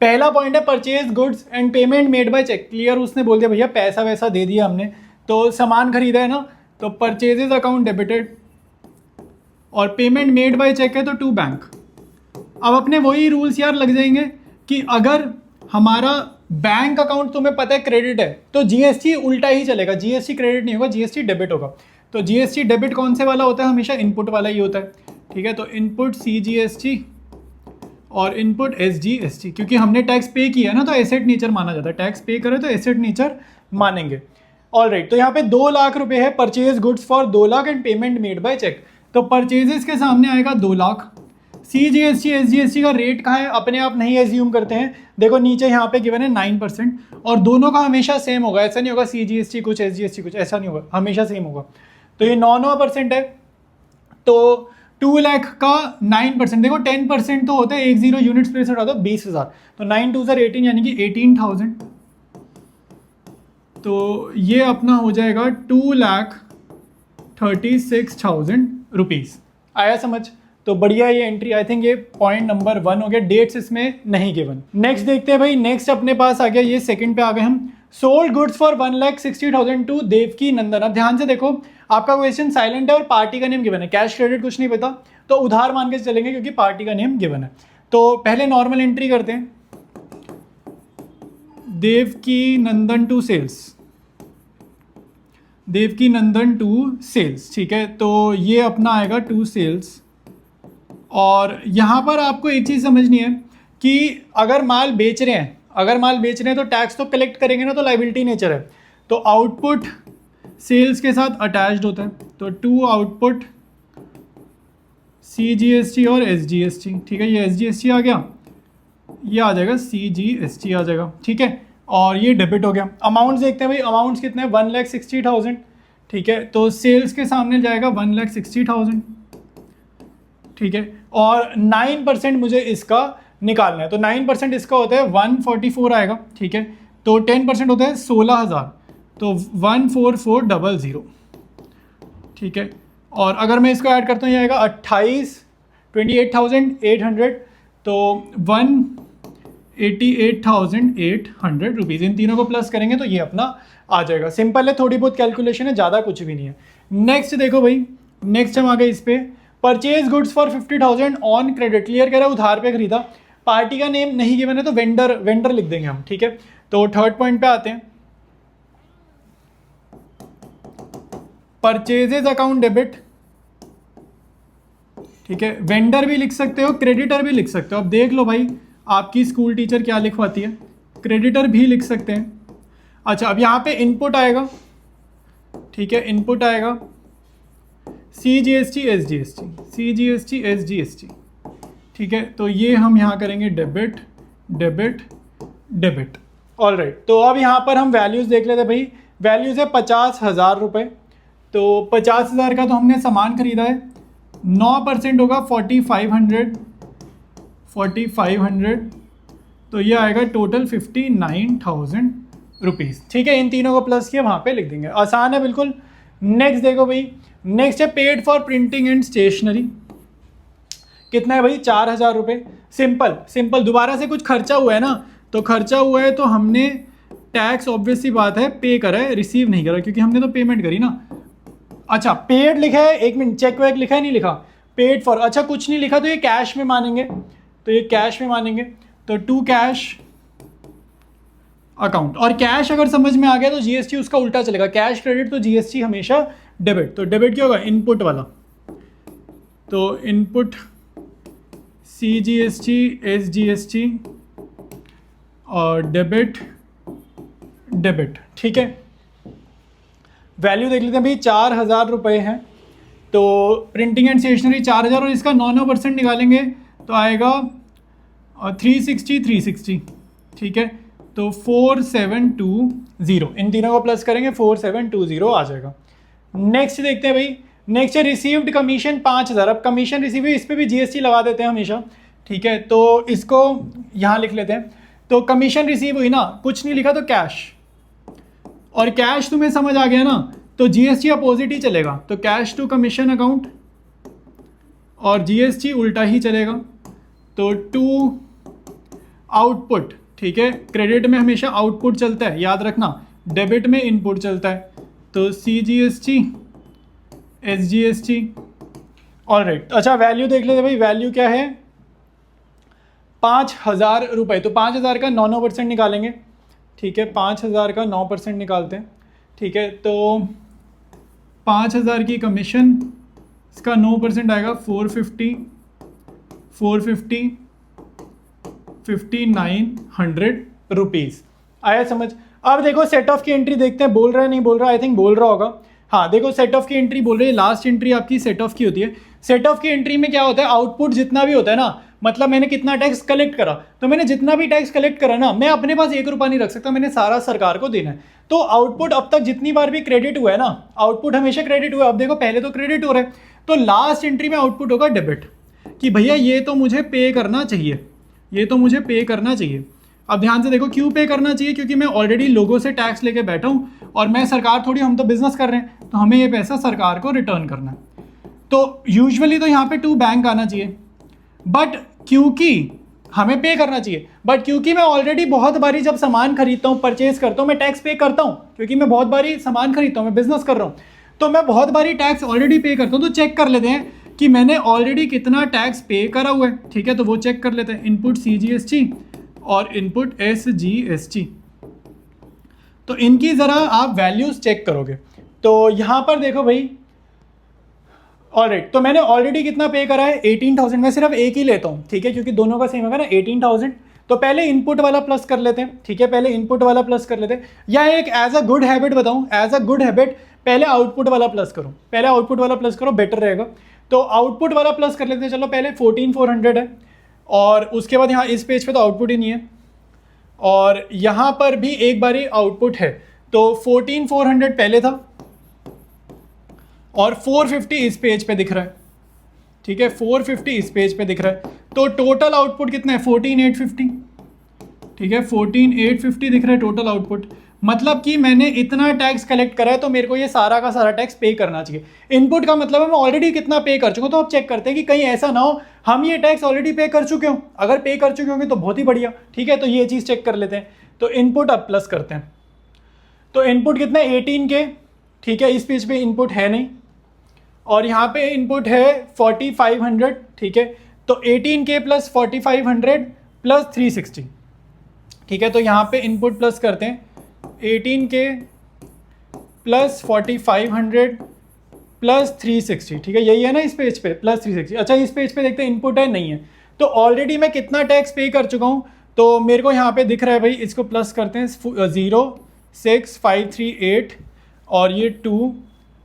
पहला पॉइंट है purchase goods and payment made by cheque. Clear, उसने बोल दिया भैया पैसा वैसा दे दिया हमने, तो सामान खरीदा है ना, तो परचेजेज अकाउंट डेबिटेड, और पेमेंट मेड बाय चेक है तो टू बैंक। अब अपने वही रूल्स यार लग जाएंगे कि अगर हमारा बैंक अकाउंट तुम्हें पता है क्रेडिट है, तो जीएसटी उल्टा ही चलेगा, जीएसटी क्रेडिट नहीं होगा, जीएसटी डेबिट होगा। तो जीएसटी डेबिट कौन से वाला होता है, हमेशा इनपुट वाला ही होता है, ठीक है। तो इनपुट CGST और इनपुट SGST, क्योंकि हमने टैक्स पे किया ना तो एसेट नेचर माना जाता है, टैक्स पे करे तो एसेट नेचर मानेंगे। ऑलराइट, तो यहाँ पे 2 लाख रुपए है, purchase goods for 2 lakh and payment made by cheque. तो परचेजेस के सामने आएगा 2 लाख। CGST SGST का रेट कहाँ है, अपने आप नहीं एज्यूम करते हैं, देखो नीचे यहाँ पे गिवन है 9%, और दोनों का हमेशा सेम होगा, ऐसा नहीं होगा CGST कुछ SGST कुछ, ऐसा नहीं होगा, हमेशा सेम होगा। तो ये 9% है, तो 2 लाख का 9%, देखो 10% तो होता है, 10 यूनिट्स प्लेस उठा दो 20,000, तो 9 2 18 यानी कि 18,000। तो ये अपना हो जाएगा 2,36,000 रुपीज़। आया समझ? तो बढ़िया ये एंट्री, आई थिंक ये पॉइंट नंबर 1 हो गया, डेट्स इसमें नहीं गिवन। नेक्स्ट देखते हैं भाई, नेक्स्ट अपने पास आ गया, ये सेकंड पे आ गए हम, sold goods for 1,60,000 to Devki Nandan. अब ध्यान से देखो, आपका क्वेश्चन साइलेंट है और पार्टी का नेम गिवन है, कैश क्रेडिट कुछ नहीं पता, तो उधार मान के चलेंगे क्योंकि पार्टी का नेम गिवन है। तो पहले नॉर्मल एंट्री करते हैं, Devki Nandan to sales, Devki Nandan to sales, ठीक है। तो ये अपना आएगा टू सेल्स, और यहाँ पर आपको एक चीज़ समझनी है कि अगर माल बेच रहे हैं, तो टैक्स तो कलेक्ट करेंगे ना, तो लाइबिलिटी नेचर है, तो आउटपुट सेल्स के साथ अटैच्ड होता है, तो टू आउटपुट CGST और SGST, ठीक है। ये SGST आ गया, ये आ जाएगा CGST आ जाएगा, ठीक है, और ये डेबिट हो गया। अमाउंट्स देखते हैं भाई, अमाउंट्स कितने हैं, 1,60,000, ठीक है। तो सेल्स के सामने जाएगा 1,60,000, ठीक है, और 9% मुझे इसका निकालना है, तो 9% इसका होता है 144 आएगा, ठीक है। तो 10% होता है 16,000, तो 14400, ठीक है। और अगर मैं इसको ऐड करता हूँ, ये आएगा 28,800, तो 188,800 रुपीज़। इन तीनों को प्लस करेंगे तो ये अपना आ जाएगा। सिंपल है, थोड़ी बहुत कैलकुलेशन है, ज़्यादा कुछ भी नहीं है। नेक्स्ट देखो भाई, नेक्स्ट हम आ गए इस पे, purchase goods for 50,000 on credit. Clear कह रहा है, उधार पे खरीदा, पार्टी का नेम नहीं गिवन है तो वेंडर लिख देंगे हम, ठीक है। तो थर्ड पॉइंट पे आते हैं, परचेजेज अकाउंट डेबिट, ठीक है। वेंडर भी लिख सकते हो, क्रेडिटर भी लिख सकते हो। अब देख लो भाई, आपकी स्कूल टीचर क्या लिखवाती है, क्रेडिटर भी लिख सकते हैं। अच्छा, अब यहाँ पे इनपुट आएगा, ठीक है, इनपुट आएगा CGST SGST, ठीक है। तो ये हम यहाँ करेंगे debit debit debit. All right, तो अब यहाँ पर हम वैल्यूज़ देख लेते भाई। वैल्यूज़ है 50,000 रुपये, तो 50,000 का तो हमने सामान खरीदा है, 9% होगा 4,500, 4500, तो ये आएगा टोटल 59,000 रुपीज़। ठीक है, इन तीनों को प्लस किया वहाँ पे लिख देंगे, आसान है बिल्कुल। नेक्स्ट देखो भाई, नेक्स्ट है paid for printing and stationery. कितना है भाई? 4,000 रुपये। सिंपल दोबारा से कुछ खर्चा हुआ है ना, तो खर्चा हुआ है तो हमने टैक्स ऑब्वियस सी बात है पे करा है, रिसीव नहीं करा, क्योंकि हमने तो पेमेंट करी ना। अच्छा, पेड लिखा है, एक मिनट, चेक वैक लिखा है, नहीं लिखा? पेड फॉर, अच्छा कुछ नहीं लिखा तो ये कैश में मानेंगे, तो ये कैश में मानेंगे, तो टू कैश अकाउंट। और कैश अगर समझ में आ गया तो जीएसटी उसका उल्टा चलेगा, कैश क्रेडिट तो जीएसटी हमेशा डेबिट। तो डेबिट क्या होगा? इनपुट वाला, तो इनपुट CGST SGST और डेबिट। ठीक है, वैल्यू देख लेते हैं भाई, 4,000 रुपये हैं, तो प्रिंटिंग एंड स्टेशनरी 4,000 और इसका 9% निकालेंगे तो आएगा 360। ठीक है, तो 4720, इन तीनों को प्लस करेंगे 4720 आ जाएगा। नेक्स्ट देखते हैं भाई, नेक्स्ट है रिसीव्ड कमीशन 5,000। अब कमीशन रिसीव हुई, इस पर भी जीएसटी लगा देते हैं हमेशा। ठीक है, तो इसको यहाँ लिख लेते हैं। तो कमीशन रिसीव हुई ना, कुछ नहीं लिखा तो कैश, और कैश तुम्हें समझ आ गया ना, तो जीएसटी अपोजिट ही चलेगा, तो कैश टू कमीशन अकाउंट और जीएसटी उल्टा ही चलेगा, तो टू आउटपुट। ठीक है, क्रेडिट में हमेशा आउटपुट चलता है, याद रखना, डेबिट में इनपुट चलता है, तो CGST SGST। ऑलराइट, अच्छा वैल्यू देख लेते भाई, वैल्यू क्या है? 5,000 रुपये, तो 5,000 का 9% निकालेंगे। ठीक है, 5,000 का 9% निकालते हैं। ठीक है, तो 5,000 की कमीशन, इसका 9% आएगा 450, 5,900 रुपीज़। आया समझ? अब देखो सेट ऑफ की एंट्री देखते हैं, बोल रहा है नहीं बोल रहा, आई थिंक बोल रहा होगा। हाँ देखो, सेट ऑफ की एंट्री बोल रही है, लास्ट एंट्री आपकी सेट ऑफ की होती है। सेट ऑफ की एंट्री में क्या होता है? आउटपुट जितना भी होता है ना, मतलब मैंने कितना टैक्स कलेक्ट करा, तो मैंने जितना भी टैक्स कलेक्ट करा ना, मैं अपने पास 1 रुपया नहीं रख सकता, मैंने सारा सरकार को देना है। तो आउटपुट अब तक जितनी बार भी क्रेडिट हुआ है ना, आउटपुट हमेशा क्रेडिट हुआ है। अब देखो पहले तो क्रेडिट हो रहा है, तो लास्ट एंट्री में आउटपुट होगा डेबिट, कि भैया ये तो मुझे पे करना चाहिए, ये तो मुझे पे करना चाहिए। अब ध्यान से देखो, क्यों पे करना चाहिए? क्योंकि मैं ऑलरेडी लोगों से टैक्स लेके बैठा हूँ, और मैं सरकार थोड़ी, हम तो बिजनेस कर रहे हैं, तो हमें ये पैसा सरकार को रिटर्न करना है। तो यूजुअली तो यहाँ पे टू बैंक आना चाहिए, बट क्योंकि हमें पे करना चाहिए, बट क्योंकि मैं ऑलरेडी बहुत बारी जब सामान खरीदता हूँ, परचेज करता हूँ, मैं टैक्स पे करता हूँ, क्योंकि मैं बहुत बारी सामान खरीदता हूँ, मैं बिजनेस कर रहा हूँ, तो मैं बहुत बारी टैक्स ऑलरेडी पे करता हूँ। तो चेक कर लेते हैं कि मैंने ऑलरेडी कितना टैक्स पे करा हुआ है। ठीक है, तो वो चेक कर लेते हैं, इनपुट CGST और इनपुट SGST। तो इनकी ज़रा आप वैल्यूज़ चेक करोगे, तो यहाँ पर देखो भाई, ऑलराइट, तो मैंने ऑलरेडी कितना पे करा है? 18,000। मैं सिर्फ एक ही लेता हूँ, ठीक है, क्योंकि दोनों का सेम होगा ना, 18,000। तो पहले इनपुट वाला प्लस कर लेते हैं। ठीक है, पहले इनपुट वाला प्लस कर लेते हैं, या एक एज अ गुड हैबिट बताऊँ, एज अ गुड हैबिट पहले आउटपुट वाला प्लस करो, पहले आउटपुट वाला प्लस करो, बेटर रहेगा। तो आउटपुट वाला प्लस कर लेते हैं, चलो पहले 14,400 है, और उसके बाद यहाँ इस पेज पे तो आउटपुट ही नहीं है, और यहाँ पर भी एक बारी आउटपुट है, तो 14,400 पहले था और 450 इस पेज पे दिख रहा है। ठीक है, 450 इस पेज पे दिख रहा है, तो टोटल आउटपुट कितना है? 14,850। ठीक है, 14,850 दिख रहा है टोटल आउटपुट, मतलब कि मैंने इतना टैक्स कलेक्ट करा है, तो मेरे को ये सारा का सारा टैक्स पे करना चाहिए। इनपुट का मतलब है मैं ऑलरेडी कितना पे कर चुका हूँ। तो अब चेक करते हैं कि कहीं ऐसा ना हो हम ये टैक्स ऑलरेडी पे कर चुके हों। अगर पे कर चुके होंगे तो बहुत ही बढ़िया। ठीक है, तो ये चीज़ चेक कर लेते हैं। तो इनपुट अब प्लस करते हैं, तो इनपुट कितना है? 18K। ठीक है, इस पेज पे इनपुट है नहीं, और यहाँ पे इनपुट है 4,500। ठीक है, तो 18K प्लस 4,500 प्लस 360। ठीक है, तो यहाँ पे इनपुट प्लस करते हैं, 18K प्लस 4,500 प्लस 360। ठीक है, यही है ना इस पेज पे, प्लस 360। अच्छा, इस पेज पे देखते हैं इनपुट है, नहीं है, तो ऑलरेडी मैं कितना टैक्स पे कर चुका हूँ, तो मेरे को यहाँ पे दिख रहा है भाई, इसको प्लस करते हैं, 0,6,538 और ये 2।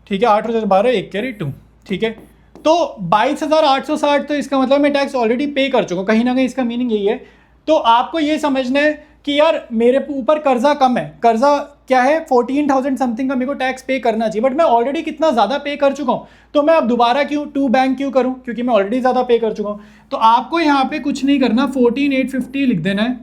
ठीक है, 8 और 12, 1 कैरी 2। ठीक है, तो 22,860, तो इसका मतलब मैं टैक्स ऑलरेडी पे कर चुका हूँ, कहीं ना कहीं इसका मीनिंग यही है। तो आपको ये समझना है कि यार मेरे ऊपर कर्जा कम है, कर्जा क्या है 14,000 समथिंग का मेरे को टैक्स पे करना चाहिए, बट मैं ऑलरेडी कितना ज़्यादा पे कर चुका हूँ, तो मैं अब दोबारा क्यों टू बैंक क्यों करूँ, क्योंकि मैं ऑलरेडी ज़्यादा पे कर चुका हूँ। तो आपको यहाँ पे कुछ नहीं करना, 14,850 लिख देना है,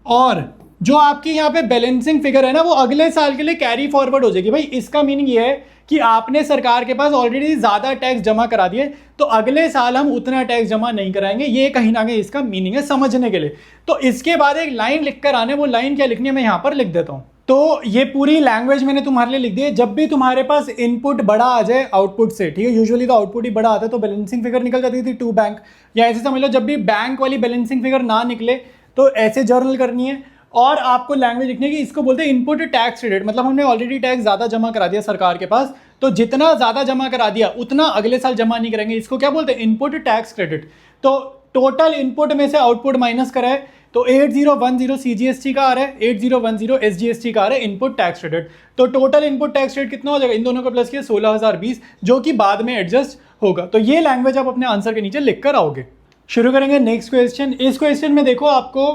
और जो आपकी यहाँ पे बैलेंसिंग फिगर है ना वो अगले साल के लिए कैरी फॉरवर्ड हो जाएगी। भाई इसका मीनिंग ये है कि आपने सरकार के पास ऑलरेडी ज़्यादा टैक्स जमा करा दिए, तो अगले साल हम उतना टैक्स जमा नहीं कराएंगे, ये कहीं ना कहीं इसका मीनिंग है समझने के लिए। तो इसके बाद एक लाइन लिख कर आने, वो लाइन क्या लिखनी है मैं यहाँ पर लिख देता हूँ। तो ये पूरी लैंग्वेज मैंने तुम्हारे लिए लिख दी है। जब भी तुम्हारे पास इनपुट बड़ा आ जाए आउटपुट से, ठीक है, यूजुअली तो आउटपुट ही बड़ा आता है, तो बैलेंसिंग फिगर निकल जाती थी टू बैंक, या ऐसे समझ लो जब भी बैंक वाली बैलेंसिंग फिगर ना निकले तो ऐसे जर्नल करनी है। और आपको लैंग्वेज लिखनी है कि इसको बोलते हैं इनपुट टैक्स क्रेडिट, मतलब हमने ऑलरेडी टैक्स ज़्यादा जमा करा दिया सरकार के पास, तो जितना ज़्यादा जमा करा दिया उतना अगले साल जमा नहीं करेंगे, इसको क्या बोलते हैं इनपुट टैक्स क्रेडिट। तो टोटल इनपुट में से आउटपुट माइनस करा है, तो 8010 CGST का आ रहा है, 8010 SGST का आ रहा है इनपुट टैक्स क्रेडिट। तो टोटल इनपुट टैक्स क्रेडिट कितना हो जाएगा, इन दोनों को प्लस किया 16,020, जो कि बाद में एडजस्ट होगा। तो ये लैंग्वेज आप अपने आंसर के नीचे लिख कर आओगे। शुरू करेंगे नेक्स्ट क्वेश्चन। इस क्वेश्चन में देखो आपको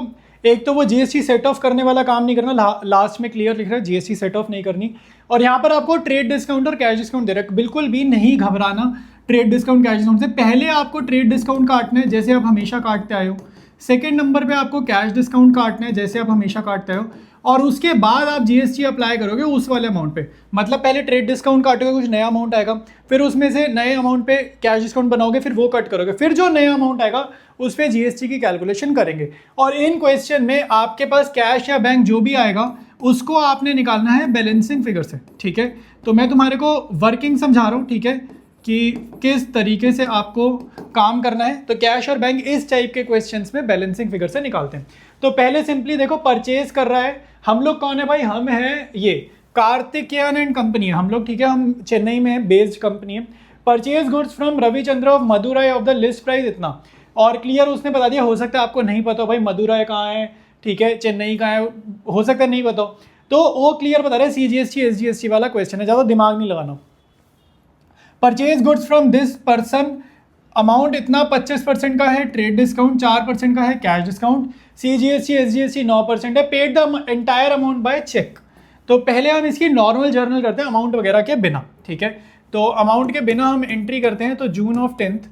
एक तो वो GST सेट ऑफ करने वाला काम नहीं करना, लास्ट में क्लियर लिख रहा है GST सेट ऑफ नहीं करनी, और यहाँ पर आपको ट्रेड डिस्काउंट और कैश डिस्काउंट दे रहा है। बिल्कुल भी नहीं घबराना ट्रेड डिस्काउंट कैश डिस्काउंट से, पहले आपको ट्रेड डिस्काउंट काटना है जैसे आप हमेशा काटते आए हो, सेकेंड नंबर पे आपको कैश डिस्काउंट काटना है जैसे आप हमेशा काटते हो, और उसके बाद आप GST अप्लाई करोगे उस वाले अमाउंट पे। मतलब पहले ट्रेड डिस्काउंट काटोगे, कुछ नया अमाउंट आएगा, फिर उसमें से नए अमाउंट पे कैश डिस्काउंट बनाओगे, फिर वो कट करोगे, फिर जो नया अमाउंट आएगा उस पर GST की कैलकुलेशन करेंगे। और इन क्वेश्चन में आपके पास कैश या बैंक जो भी आएगा उसको आपने निकालना है बैलेंसिंग फिगर से, ठीक है। तो मैं तुम्हारे को वर्किंग समझा रहा हूँ, ठीक है, कि किस तरीके से आपको काम करना है। तो कैश और बैंक इस टाइप के क्वेश्चंस में बैलेंसिंग फिगर से निकालते हैं। तो पहले सिंपली देखो परचेज कर रहा है, हम लोग कौन है भाई, हम हैं ये कार्तिकेयन एंड कंपनी है हम लोग, ठीक है, हम चेन्नई में बेस्ड कंपनी है। Purchase goods from Ravichandra of Madurai of the list price इतना, और क्लियर उसने बता दिया। हो सकता है आपको नहीं पता भाई मदुराई कहाँ है, ठीक है, चेन्नई कहाँ है, हो सकता है नहीं पता, तो वो क्लियर बता रहे हैं CGST SGST वाला क्वेश्चन है, ज़्यादा दिमाग नहीं लगाना। Purchase goods from this person, amount इतना 25% का है, ट्रेड डिस्काउंट 4% का है, कैश डिस्काउंट CGST SGST 9% है, paid the entire amount by cheque. तो पहले हम इसकी नॉर्मल जर्नल करते हैं अमाउंट वगैरह के बिना, ठीक है। तो अमाउंट के बिना हम एंट्री करते हैं। तो June of 10th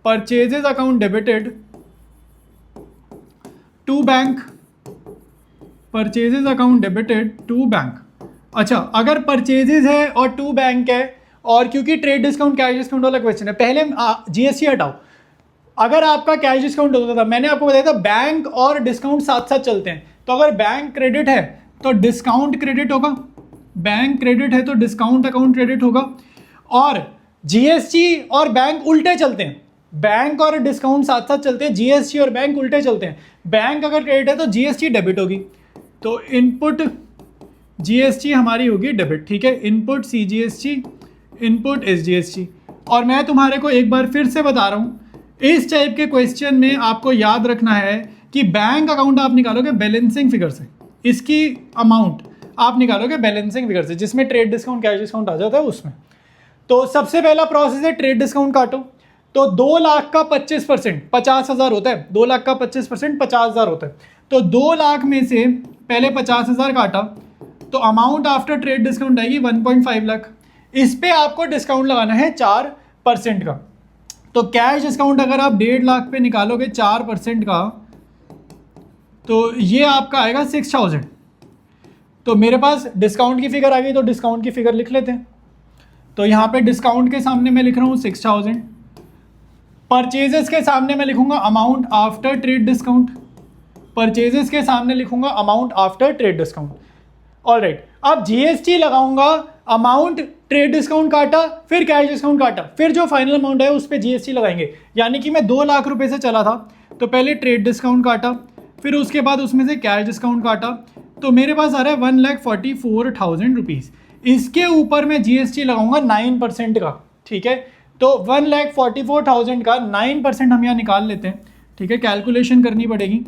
purchases account debited to bank, purchases account debited to bank. अच्छा, अगर परचेजेज है और टू बैंक है, और क्योंकि ट्रेड डिस्काउंट कैश डिस्काउंट वाला क्वेश्चन है, पहले GST हटाओ। अगर आपका कैश डिस्काउंट होता था, मैंने आपको बताया था बैंक और डिस्काउंट साथ साथ चलते हैं, तो अगर बैंक क्रेडिट है तो डिस्काउंट क्रेडिट होगा, बैंक क्रेडिट है तो डिस्काउंट अकाउंट क्रेडिट होगा, और GST और बैंक उल्टे चलते हैं, बैंक और डिस्काउंट साथ साथ चलते हैं, GST और बैंक उल्टे चलते हैं। बैंक अगर क्रेडिट है तो GST डेबिट होगी, तो इनपुट GST हमारी होगी डेबिट, ठीक है, इनपुट CGST इनपुट SGST। और मैं तुम्हारे को एक बार फिर से बता रहा हूँ, इस टाइप के क्वेश्चन में आपको याद रखना है कि बैंक अकाउंट आप निकालोगे बैलेंसिंग फिगर से, इसकी अमाउंट आप निकालोगे बैलेंसिंग फिगर से, जिसमें ट्रेड डिस्काउंट कैश डिस्काउंट आ जाता है उसमें। तो सबसे पहला प्रोसेस है ट्रेड डिस्काउंट काटो। तो 2 लाख का 25% 50,000 होता है, 2 लाख का 25% 50,000 होता है। तो 2 लाख में से पहले 50,000 काटा, तो अमाउंट आफ्टर ट्रेड डिस्काउंट आएगी 1.5 लाख। इस पे आपको डिस्काउंट लगाना है 4% का। तो कैश डिस्काउंट अगर आप 1.5 लाख पे निकालोगे 4% का, तो ये आपका आएगा 6,000। तो मेरे पास डिस्काउंट की फिगर आ गई, तो डिस्काउंट की फिगर लिख लेते हैं। तो यहाँ पे डिस्काउंट के सामने मैं लिख रहा हूँ 6,000, परचेजेस के सामने मैं लिखूंगा amount after trade discount, purchases के सामने लिखूंगा amount after trade discount. Alright, अब GST लगाऊंगा, अमाउंट ट्रेड डिस्काउंट काटा, फिर कैश डिस्काउंट काटा, फिर जो फाइनल अमाउंट है उस पर GST लगाएंगे। यानी कि मैं 2 लाख रुपए से चला था, तो पहले ट्रेड डिस्काउंट काटा, फिर उसके बाद उसमें से कैश डिस्काउंट काटा, तो मेरे पास आ रहा है 1,44,000 रुपीज़। इसके ऊपर मैं GST लगाऊंगा 9% का, ठीक है। तो 1,44,000 का 9% हम यहाँ निकाल लेते हैं, ठीक है, कैलकुलेशन करनी पड़ेगी।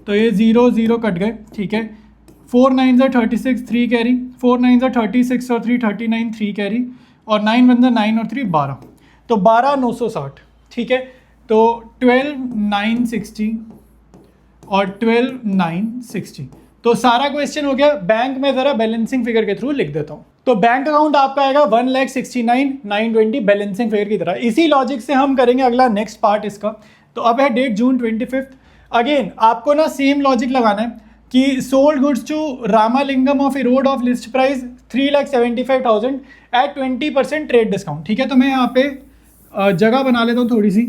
तो ये 0 0 कट गए, ठीक है। 4 9s are 36, 3 carry, 4 9s are 36 और 3 39, 3 कैरी, और 9 1 9 और 3 12, तो 12,960, ठीक है। तो 12,960 और 12,960। तो सारा क्वेश्चन हो गया। बैंक में ज़रा बैलेंसिंग फिगर के थ्रू लिख देता हूँ। तो बैंक अकाउंट आपका आएगा 1,69,920 बैलेंसिंग फिगर की तरह। इसी लॉजिक से हम करेंगे अगला नेक्स्ट पार्ट इसका। तो अब है डेट जून 25। अगेन आपको ना सेम लॉजिक लगाना है कि sold goods to Ramalingam of Erode of list price 3,75,000 at 20% trade discount. ठीक है, तो मैं यहाँ पे जगह बना लेता हूँ थोड़ी सी।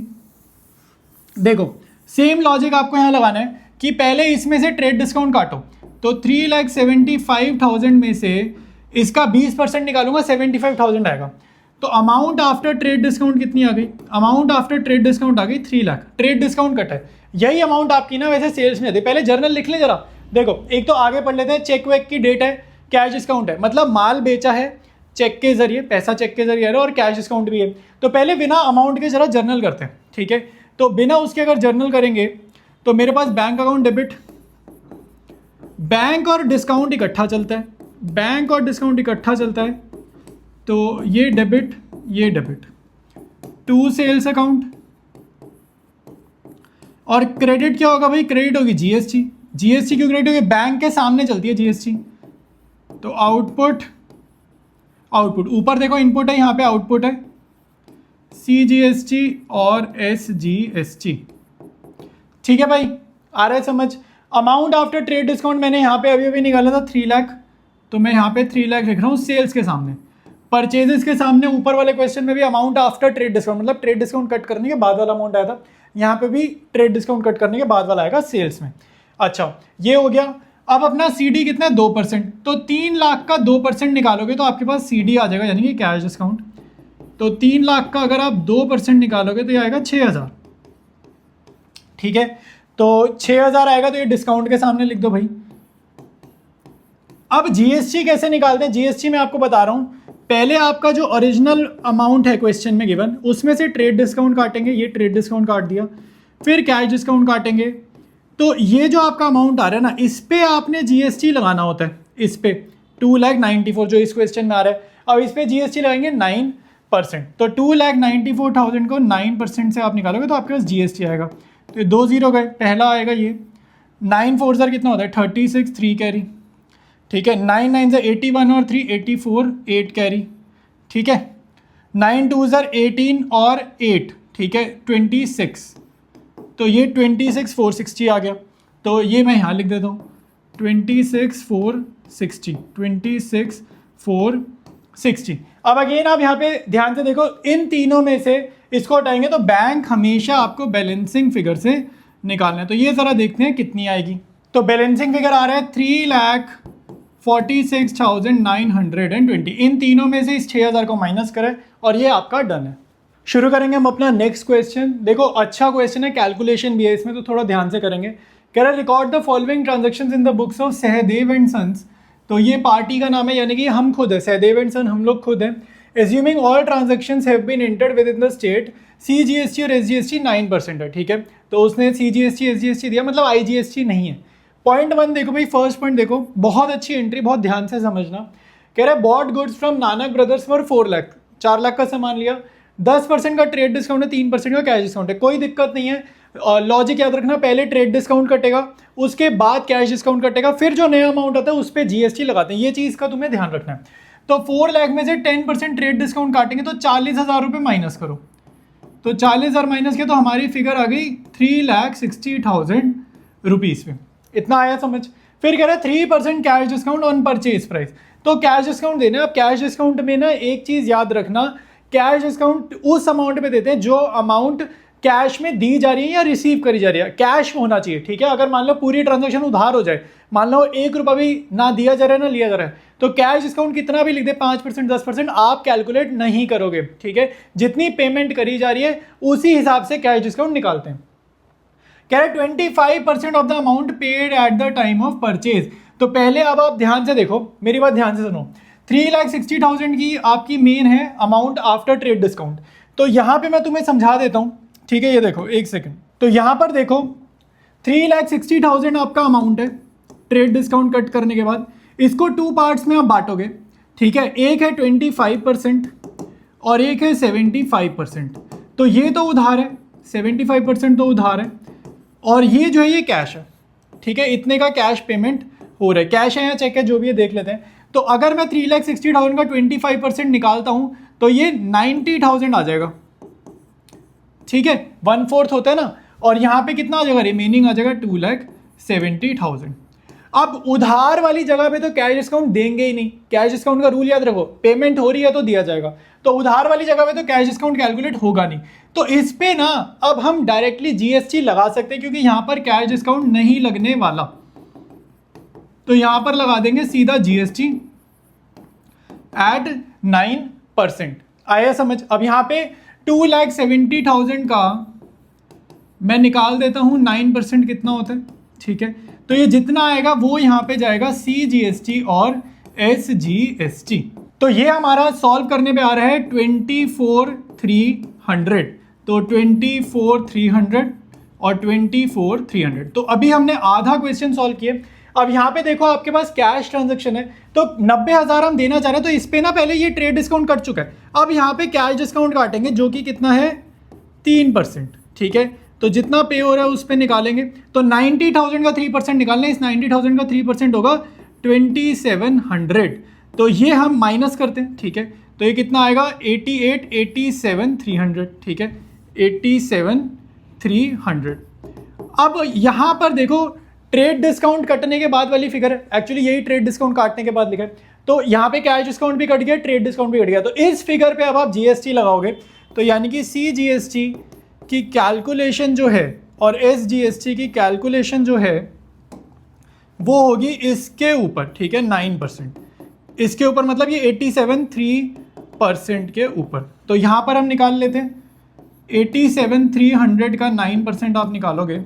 देखो सेम लॉजिक आपको यहाँ लगाना है कि पहले इसमें से ट्रेड डिस्काउंट काटो। तो 3,75,000 में से इसका 20% निकालूंगा, 75,000 आएगा। तो अमाउंट आफ्टर ट्रेड डिस्काउंट कितनी आ गई? अमाउंट आफ्टर ट्रेड डिस्काउंट आ गई 3 लाख। ट्रेड डिस्काउंट कट है, यही अमाउंट आपकी ना वैसे सेल्स में आती है। पहले जर्नल लिख ले जरा। देखो एक तो आगे पढ़ लेते हैं, चेक वेक की डेट है, कैश डिस्काउंट है, मतलब माल बेचा है चेक के जरिए, पैसा चेक के जरिए और कैश डिस्काउंट भी है। तो पहले बिना अमाउंट के जरा जर्नल करते हैं। ठीक है, तो बिना उसके अगर जर्नल करेंगे तो मेरे पास बैंक अकाउंट डेबिट, बैंक और डिस्काउंट इकट्ठा चलता है, बैंक और डिस्काउंट इकट्ठा चलता है। तो ये डेबिट, ये डेबिट, टू सेल्स अकाउंट। और क्रेडिट क्या होगा भाई? क्रेडिट होगी जीएसटी। जीएसटी क्यों क्रेडिट होगी? बैंक के सामने चलती है जीएसटी। तो आउटपुट, आउटपुट ऊपर देखो इनपुट है, यहाँ पे आउटपुट है सीजीएसटी और एसजीएसटी। ठीक है भाई, आ रहा है समझ? अमाउंट आफ्टर ट्रेड डिस्काउंट मैंने यहाँ पे अभी अभी निकाला था 3 लाख, तो मैं यहाँ पे 3 लाख लिख रहा हूँ सेल्स के सामने। परचेजेस के सामने ऊपर वाले क्वेश्चन में भी अमाउंट आफ्टर ट्रेड डिस्काउंट, मतलब ट्रेड डिस्काउंट कट करने के बाद वाला अमाउंट आया था, यहाँ पे भी ट्रेड डिस्काउंट कट करने के बाद वाला आएगा सेल्स में। अच्छा ये हो गया। अब अपना सीडी कितना है? 2%। तो 3 लाख का 2% निकालोगे तो आपके पास सीडी आ जाएगा, यानी कि कैश डिस्काउंट। तो 3 लाख का अगर आप 2% निकालोगे तो ये आएगा 6,000। ठीक है, तो 6,000 आएगा, तो ये डिस्काउंट के सामने लिख दो भाई। अब जीएसटी कैसे निकालते हैं? जीएसटी मैं आपको बता रहा हूं। पहले आपका जो ओरिजिनल अमाउंट है क्वेश्चन में गिवन, उसमें से ट्रेड डिस्काउंट काटेंगे, ये ट्रेड डिस्काउंट काट दिया, फिर कैश डिस्काउंट काटेंगे। तो ये जो आपका अमाउंट आ रहा है ना, इस पे आपने जीएसटी लगाना होता है। इस पे 2,94,000 जो इस क्वेश्चन में आ रहा है, अब इस पे जीएसटी लगाएंगे 9%। तो 2,94,000 को 9% से आप निकालोगे तो आपके पास जीएसटी आएगा। तो ये 2 0 गए, पहला आएगा ये। 9 4 ज़र कितना होता है? 36, 3 कैरी। ठीक है, 9 9 से 81 और 3 84, 8 कैरी। ठीक है, 9 2 ज़र 18 और 8, ठीक है 26। तो ये 26 460 आ गया। तो ये मैं यहाँ लिख देता हूँ 26 460, 26 460। अब अगेन आप यहाँ पे ध्यान से देखो, इन तीनों में से इसको हटाएंगे तो बैंक हमेशा आपको बैलेंसिंग फिगर से निकालना है। तो ये ज़रा देखते हैं कितनी आएगी। तो बैलेंसिंग फिगर आ रहा है 3,46,920। इन तीनों में से इस 6,000 को माइनस करें और ये आपका डन है। शुरू करेंगे हम अपना नेक्स्ट क्वेश्चन। देखो अच्छा क्वेश्चन है, कैलकुलेशन भी है इसमें, तो थोड़ा ध्यान से करेंगे। कह रहा है record the following transactions in the books of Sahdev and sons. तो ये पार्टी का नाम है, यानी कि हम खुद है, सहदेव एंड सन हम लोग खुद हैं। Assuming all transactions have been entered with in the state, CGST और एसजीएसटी 9% है। ठीक है, तो उसने सीजीएसटी एसजीएसटी दिया, मतलब आईजीएसटी नहीं है। पॉइंट 1 देखो भाई, फर्स्ट पॉइंट देखो, बहुत अच्छी एंट्री, बहुत ध्यान से समझना। कह रहा है bought goods from Nanak brothers for 4 lakh, 4 lakh का सामान लिया, 10% का ट्रेड डिस्काउंट है, 3% का कैश डिस्काउंट है, कोई दिक्कत नहीं है। लॉजिक याद रखना, पहले ट्रेड डिस्काउंट कटेगा, उसके बाद कैश डिस्काउंट कटेगा, फिर जो नया अमाउंट आता है उस पर जीएसटी लगाते हैं। ये चीज़ का तुम्हें ध्यान रखना है। तो 4 लाख में से 10% ट्रेड डिस्काउंट काटेंगे तो 40,000 रुपये माइनस करो। तो 40,000 माइनस किया तो हमारी फिगर आ गई 3,60,000 रुपीज़ पे। इतना आया समझ? फिर कह रहा है 3% cash discount on purchase price. तो कैश डिस्काउंट देना। अब कैश डिस्काउंट में ना एक चीज़ याद रखना, कैश डिस्काउंट उस अमाउंट पे देते हैं जो अमाउंट कैश में दी जा रही है या रिसीव करी जा रही है, कैश होना चाहिए। ठीक है, अगर मान लो पूरी ट्रांजैक्शन उधार हो जाए, मान लो 1 रुपया भी ना दिया जा रहा है ना लिया जा रहा है, तो कैश डिस्काउंट कितना भी लिख दे, 5% 10%, आप कैलकुलेट नहीं करोगे। ठीक है, जितनी पेमेंट करी जा रही है उसी हिसाब से कैश डिस्काउंट निकालते हैं। कह रहे 25% of the amount paid at the time of purchase. तो पहले अब आप ध्यान से देखो, मेरी बात ध्यान से सुनो। 3,60,000 की आपकी मेन है अमाउंट आफ्टर ट्रेड डिस्काउंट। तो यहाँ पे मैं तुम्हें समझा देता हूँ। ठीक है, ये देखो एक सेकंड। तो यहाँ पर देखो 3,60,000 आपका अमाउंट है ट्रेड डिस्काउंट कट करने के बाद। इसको 2 पार्ट्स में आप बांटोगे। ठीक है, एक है 25% और एक है 75%। तो ये तो उधार है, 75% तो उधार है, और ये जो है ये कैश है। ठीक है, इतने का कैश पेमेंट हो रहा है। कैश है या चेक है जो भी है देख लेते हैं। तो अगर मैं 3,60,000 का 25% निकालता हूं तो ये 90,000 आ जाएगा, ठीक है, 1/4 होता है ना। और यहाँ पे कितना आ जाएगा, रिमेनिंग आ जाएगा 2,70,000। अब उधार वाली जगह पे तो कैश डिस्काउंट देंगे ही नहीं, कैश डिस्काउंट का रूल याद रखो, पेमेंट हो रही है तो दिया जाएगा। तो उधार वाली जगह पे तो कैश डिस्काउंट कैलकुलेट होगा नहीं। तो इस पे ना अब हम डायरेक्टली जीएसटी लगा सकते हैं, क्योंकि यहां पर कैश डिस्काउंट नहीं लगने वाला। तो यहां पर लगा देंगे सीधा जीएसटी एट 9%। आया समझ। अब यहां पे 2,70,000 का मैं निकाल देता हूं 9% कितना होता है, ठीक है। तो ये जितना आएगा वो यहाँ पे जाएगा CGST और SGST। तो ये हमारा सॉल्व करने पे आ रहा है 24,300। तो 24,300 और 24,300। तो अभी हमने आधा क्वेश्चन सॉल्व किए। अब यहाँ पे देखो आपके पास कैश ट्रांजैक्शन है, तो 90,000 हम देना चाह रहे हैं, तो इस पे ना पहले ये ट्रेड डिस्काउंट कट चुका है। अब यहाँ पे कैश डिस्काउंट काटेंगे जो कि कितना है 3%, ठीक है। तो जितना पे हो रहा है उस पे निकालेंगे। तो 90,000 का 3% निकालना है, इस 90,000 का 3% होगा 2,700। तो ये हम माइनस करते हैं, ठीक है। तो ये कितना आएगा 87,300, ठीक है, 87,300। अब यहाँ पर देखो ट्रेड डिस्काउंट कटने के बाद वाली फिगर है, एक्चुअली यही ट्रेड डिस्काउंट काटने के बाद लिखा है। तो यहाँ पे कैश डिस्काउंट भी कट गया, ट्रेड डिस्काउंट भी कट गया। तो इस फिगर पे अब आप जीएसटी लगाओगे, तो यानी कि CGST की कैलकुलेशन जो है और SGST की कैलकुलेशन जो है वो होगी इसके ऊपर, ठीक है, 9%। इसके ऊपर मतलब ये 87,300 के ऊपर। तो यहाँ पर हम निकाल लेते हैं 87,300 का 9% आप निकालोगे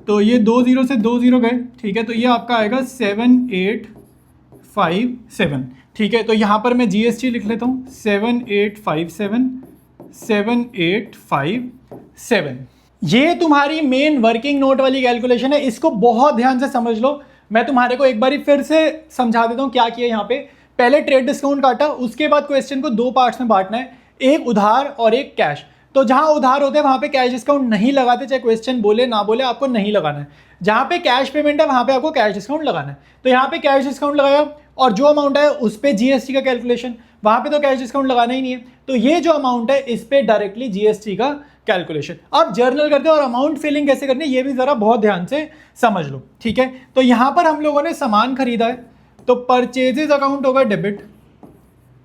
तो ये 2 0 से 2 0 गए, ठीक है। तो ये आपका आएगा 7,857, ठीक है। तो यहाँ पर मैं GST लिख लेता हूँ 7,857। ये तुम्हारी मेन वर्किंग नोट वाली कैलकुलेशन है, इसको बहुत ध्यान से समझ लो। मैं तुम्हारे को एक बार फिर से समझा देता हूँ क्या किया यहाँ पे। पहले ट्रेड डिस्काउंट काटा, उसके बाद क्वेश्चन को 2 पार्ट्स में बांटना है, एक उधार और एक कैश। तो जहां उधार होते हैं वहां पे कैश डिस्काउंट नहीं लगाते, चाहे क्वेश्चन बोले ना बोले, आपको नहीं लगाना है। जहां पे कैश पेमेंट है वहां पे आपको कैश डिस्काउंट लगाना है। तो यहाँ पे कैश डिस्काउंट लगाया और जो अमाउंट है उस पे जीएसटी का कैलकुलेशन, वहां पे तो कैश डिस्काउंट लगाना ही नहीं है। तो ये जो अमाउंट है इस पे डायरेक्टली जीएसटी का कैलकुलेशन। अब जर्नल करते हैं और अमाउंट फिलिंग कैसे करनी है ये भी जरा बहुत ध्यान से समझ लो, ठीक है। तो यहां पर हम लोगों ने सामान खरीदा है, तो परचेजेस अकाउंट होगा डेबिट,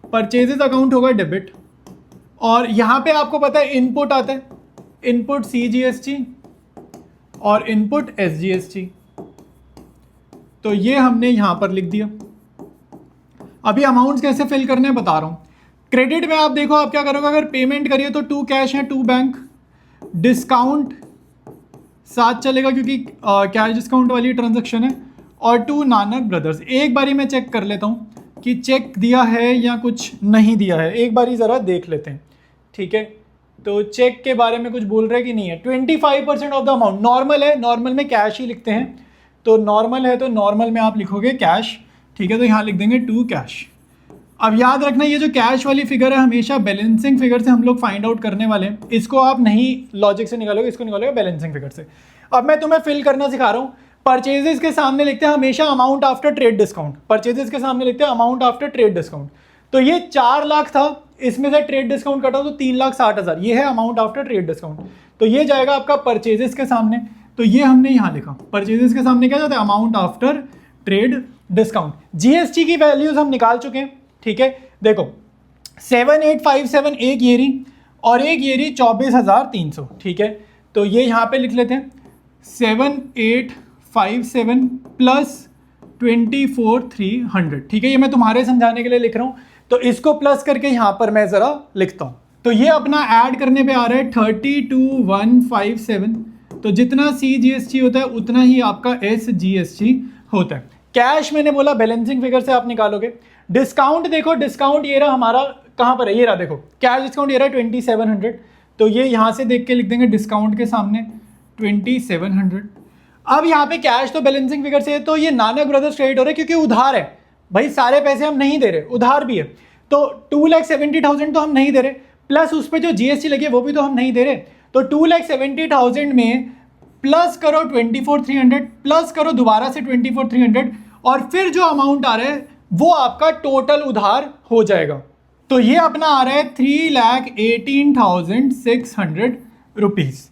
परचेजेस अकाउंट होगा डेबिट। और यहां पे आपको पता है इनपुट आता है, इनपुट CGST और इनपुट SGST। तो ये हमने यहां पर लिख दिया। अभी अमाउंट्स कैसे फिल करने बता रहा हूं। क्रेडिट में आप देखो आप क्या करोगे, अगर पेमेंट करिए तो 2 कैश है 2 बैंक, डिस्काउंट साथ चलेगा क्योंकि कैश डिस्काउंट वाली ट्रांजैक्शन है, और 2 नानक ब्रदर्स। एक बारी मैं चेक कर लेता हूं कि चेक दिया है या कुछ नहीं दिया है, एक बारी ज़रा देख लेते हैं, ठीक है। तो चेक के बारे में कुछ बोल रहे कि नहीं है। 25% ऑफ द अमाउंट नॉर्मल है, नॉर्मल में कैश ही लिखते हैं। तो नॉर्मल है तो नॉर्मल में आप लिखोगे कैश, ठीक है। तो यहाँ लिख देंगे 2 कैश। अब याद रखना ये जो कैश वाली फिगर है हमेशा बैलेंसिंग फिगर से हम लोग फाइंड आउट करने वाले हैं। इसको आप नहीं लॉजिक से निकालोगे, इसको निकालोगे बैलेंसिंग फिगर से। अब मैं तुम्हें फिल करना सिखा रहा हूँ। परचेजेस के सामने लिखते हैं हमेशा amount after trade discount, purchases के सामने लिखते हैं अमाउंट आफ्टर ट्रेड डिस्काउंट। तो ये 4 लाख था, इसमें से ट्रेड डिस्काउंट कटा तो 3,60,000, ये है अमाउंट आफ्टर ट्रेड डिस्काउंट। तो ये जाएगा आपका परचेजेस के सामने। तो ये हमने यहाँ लिखा, परचेजेस के सामने क्या जाता है amount after trade discount. GST की वैल्यूज हम निकाल चुके हैं, ठीक है। देखो 7,857 एक ये रही और एक ये रही 24,300, ठीक है। तो ये यहाँ पे लिख लेते हैं 7,857 प्लस 24,300, ठीक है। ये मैं तुम्हारे समझाने के लिए लिख रहा हूँ, तो इसको प्लस करके यहाँ पर मैं ज़रा लिखता हूँ। तो ये अपना ऐड करने पे आ रहा है 32,157। तो जितना CGST होता है उतना ही आपका SGST होता है। कैश मैंने बोला बैलेंसिंग फिगर से आप निकालोगे। डिस्काउंट देखो, डिस्काउंट ये रहा हमारा, कहाँ पर है, ये रहा देखो, कैश डिस्काउंट ये रहा 2,700। तो ये यहाँ से देख के लिख देंगे डिस्काउंट के सामने 2,700। अब यहाँ पे कैश तो बैलेंसिंग फिगर से है, तो ये नानक ब्रदर्स क्रेडिट हो रहा है क्योंकि उधार है भाई, सारे पैसे हम नहीं दे रहे, उधार भी है। तो 2,70,000 तो हम नहीं दे रहे, प्लस उस पर जो GST लगी है वो भी तो हम नहीं दे रहे। तो 2,70,000 में प्लस करो 24,300 प्लस करो दोबारा से 24,300 और फिर जो अमाउंट आ रहा है वो आपका टोटल उधार हो जाएगा। तो ये अपना आ रहा है 3,18,600 रुपीज़।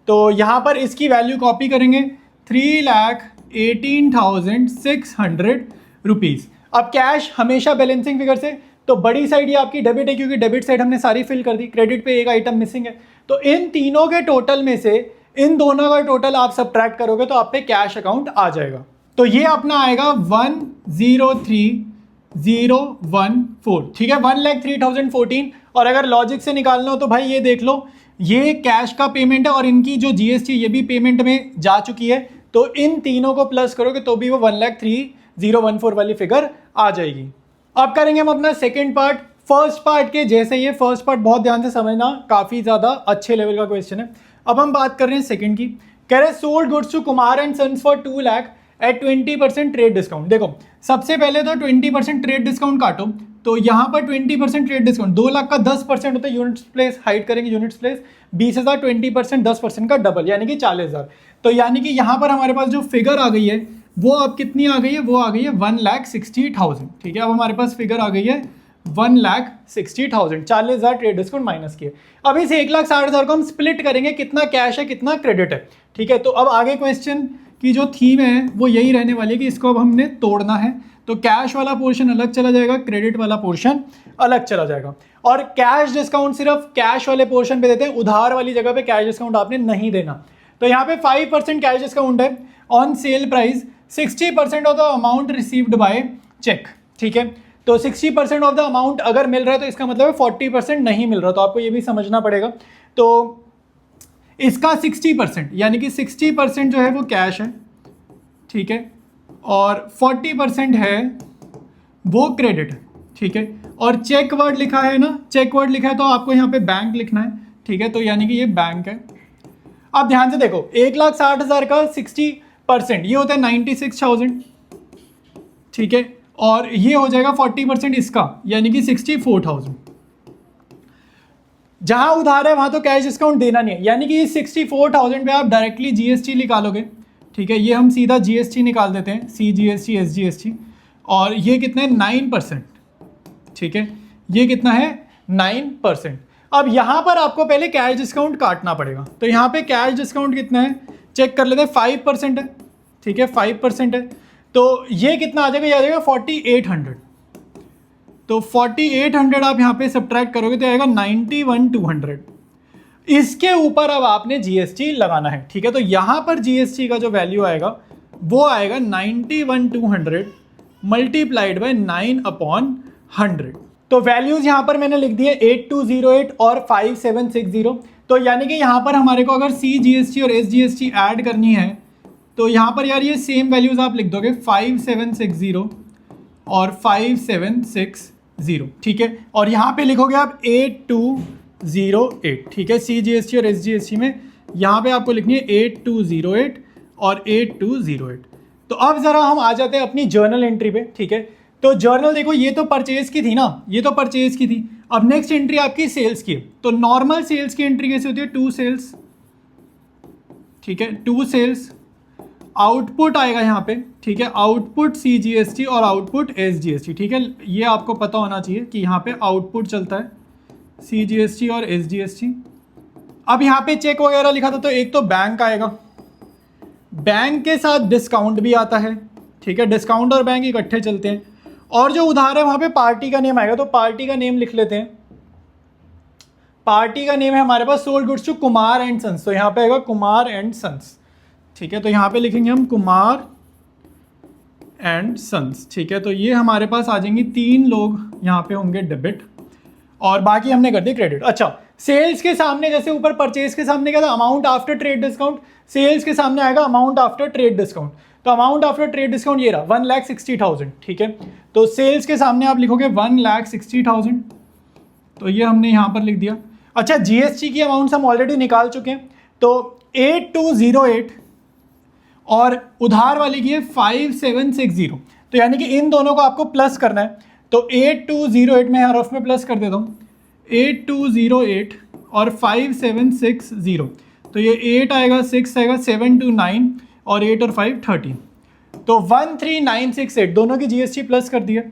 तो यहाँ पर इसकी वैल्यू कॉपी करेंगे 3,18,600 रुपीज़। अब कैश हमेशा बैलेंसिंग फिगर से, तो बड़ी साइड ये आपकी डेबिट है क्योंकि डेबिट साइड हमने सारी फिल कर दी, क्रेडिट पे एक आइटम मिसिंग है। तो इन तीनों के टोटल में से इन दोनों का टोटल आप सबट्रैक्ट करोगे तो आप पे कैश अकाउंट आ जाएगा। तो ये अपना आएगा 103,014, ठीक है, 1,03,014। और अगर लॉजिक से निकालना हो तो भाई ये देख लो, ये कैश का पेमेंट है और इनकी जो जीएसटी ये भी पेमेंट में जा चुकी है, तो इन तीनों को प्लस करोगे तो भी वो 1,03,014 वाली फिगर आ जाएगी। अब करेंगे हम अपना सेकंड पार्ट। फर्स्ट पार्ट के जैसे, ये फर्स्ट पार्ट बहुत ध्यान से समझना, काफ़ी ज़्यादा अच्छे लेवल का क्वेश्चन है। अब हम बात कर रहे हैं सेकंड की। कह रहे sold goods to Kumar and sons for 2 lakh at 20% trade discount. देखो सबसे पहले तो 20% ट्रेड डिस्काउंट काटो, तो यहाँ पर 20% ट्रेड डिस्काउंट 2 लाख का 10% होता है, यूनिट्स प्लेस हाइड करेंगे, यूनिट्स प्लेस 20,000, 20% 10% का डबल यानी कि 40,000। तो यानी कि यहाँ पर हमारे पास जो फिगर आ गई है वो अब कितनी आ गई है, वो आ गई है 1,60,000, ठीक है। अब हमारे पास फिगर आ गई है 1,60,000, 40,000 ट्रेड डिस्काउंट माइनस किए। अब इस 1,60,000 को हम स्प्लिट करेंगे, कितना कैश है कितना क्रेडिट है, ठीक है। तो अब आगे क्वेश्चन की जो थीम है वो यही रहने वाली है कि इसको अब हमने तोड़ना है। तो कैश वाला पोर्शन अलग चला जाएगा, क्रेडिट वाला पोर्शन अलग चला जाएगा। और कैश डिस्काउंट सिर्फ कैश वाले पोर्शन पे देते हैं, उधार वाली जगह पे कैश डिस्काउंट आपने नहीं देना। तो यहाँ पे 5% कैश डिस्काउंट है on sale price, 60% of the amount received by cheque, ठीक है। तो 60% ऑफ द अमाउंट अगर मिल रहा है तो इसका मतलब है 40% नहीं मिल रहा, तो आपको ये भी समझना पड़ेगा। तो इसका 60% यानी कि 60% जो है वो कैश है, ठीक है, और 40% है वो क्रेडिट है, ठीक है। और चेक वर्ड लिखा है ना, चेक वर्ड लिखा है तो आपको यहाँ पे बैंक लिखना है, ठीक है। तो यानी कि ये बैंक है। अब ध्यान से देखो, 1,60,000 का 60% ये होता है 96,000, ठीक है, और ये हो जाएगा 40% इसका यानी कि 64,000। जहां उधार है वहां तो कैश डिस्काउंट देना नहीं है, यानी कि 64,000 पे आप डायरेक्टली जीएसटी निकालोगे, ठीक है। ये हम सीधा जीएसटी निकाल देते हैं, CGST SGST, और ये कितना है 9%, ठीक है, ये कितना है 9%। अब यहाँ पर आपको पहले कैश डिस्काउंट काटना पड़ेगा, तो यहाँ पे कैश डिस्काउंट कितना है चेक कर लेते हैं, 5% है, ठीक है, 5% है। तो ये कितना आ जाएगा, ये आ जाएगा 4,800। तो 4,800 आप यहाँ पे सब्ट्रैक्ट करोगे तो आएगा 91,200। इसके ऊपर अब आपने जीएसटी लगाना है, ठीक है। तो यहाँ पर जीएसटी का जो वैल्यू आएगा वो आएगा 91,200 मल्टीप्लाइड बाय 9/100। तो वैल्यूज यहाँ पर मैंने लिख दिए 8208 और 5760। तो यानी कि यहाँ पर हमारे को अगर CGST और SGST ऐड करनी है तो यहाँ पर यार ये सेम वैल्यूज आप लिख दोगे 5760 और 5760, ठीक है। और यहाँ पे लिखोगे आप 8208, ठीक है। CGST और SGST में यहाँ पे आपको लिखनी है 8208 और 8208। तो अब ज़रा हम आ जाते हैं अपनी जर्नल एंट्री पे, ठीक है। तो जर्नल देखो, ये तो परचेज की थी ना, ये तो परचेज की थी। अब नेक्स्ट एंट्री आपकी सेल्स की है। तो नॉर्मल सेल्स की एंट्री कैसे होती है, 2 सेल्स, ठीक है, 2 सेल्स। आउटपुट आएगा यहाँ पे, ठीक है, आउटपुट CGST और आउटपुट SGST, ठीक है। ये आपको पता होना चाहिए कि यहाँ पे आउटपुट चलता है CGST और SGST। अब यहाँ पे चेक वगैरह लिखा था, तो एक तो बैंक आएगा, बैंक के साथ डिस्काउंट भी आता है, ठीक है, डिस्काउंट और बैंक इकट्ठे चलते हैं। और जो उधार है वहाँ पे पार्टी का नेम आएगा, तो पार्टी का नेम लिख लेते हैं। पार्टी का नेम है हमारे पास sold goods to Kumar and sons, तो यहाँ पे आएगा कुमार एंड सन्स, ठीक है। तो यहाँ पे लिखेंगे हम कुमार एंड सन्स, ठीक है। तो ये हमारे पास आ जाएंगे 3 लोग यहाँ पे होंगे डेबिट, और बाकी हमने कर दी क्रेडिट। अच्छा, सेल्स के सामने जैसे ऊपर परचेज के सामने क्या था, amount after trade discount, sales के सामने आएगा अमाउंट आफ्टर ट्रेड डिस्काउंट। तो अमाउंट आफ्टर ट्रेड डिस्काउंट ये रहा 1,60,000, ठीक है। तो सेल्स के सामने आप लिखोगे 1,60,000, तो ये हमने यहाँ पर लिख दिया। अच्छा, जीएसटी की अमाउंट्स हम ऑलरेडी निकाल चुके हैं, तो 8208 और उधार वाली की है 5760, तो यानी कि इन दोनों को आपको प्लस करना है। तो 8208 में हर ऑफ में प्लस कर देता हूँ, 8208 और 5760, तो ये 8 आएगा, 6 आएगा, 7 2 9 और 8 और 5 13। तो 13968 दोनों की जीएसटी प्लस कर दिया,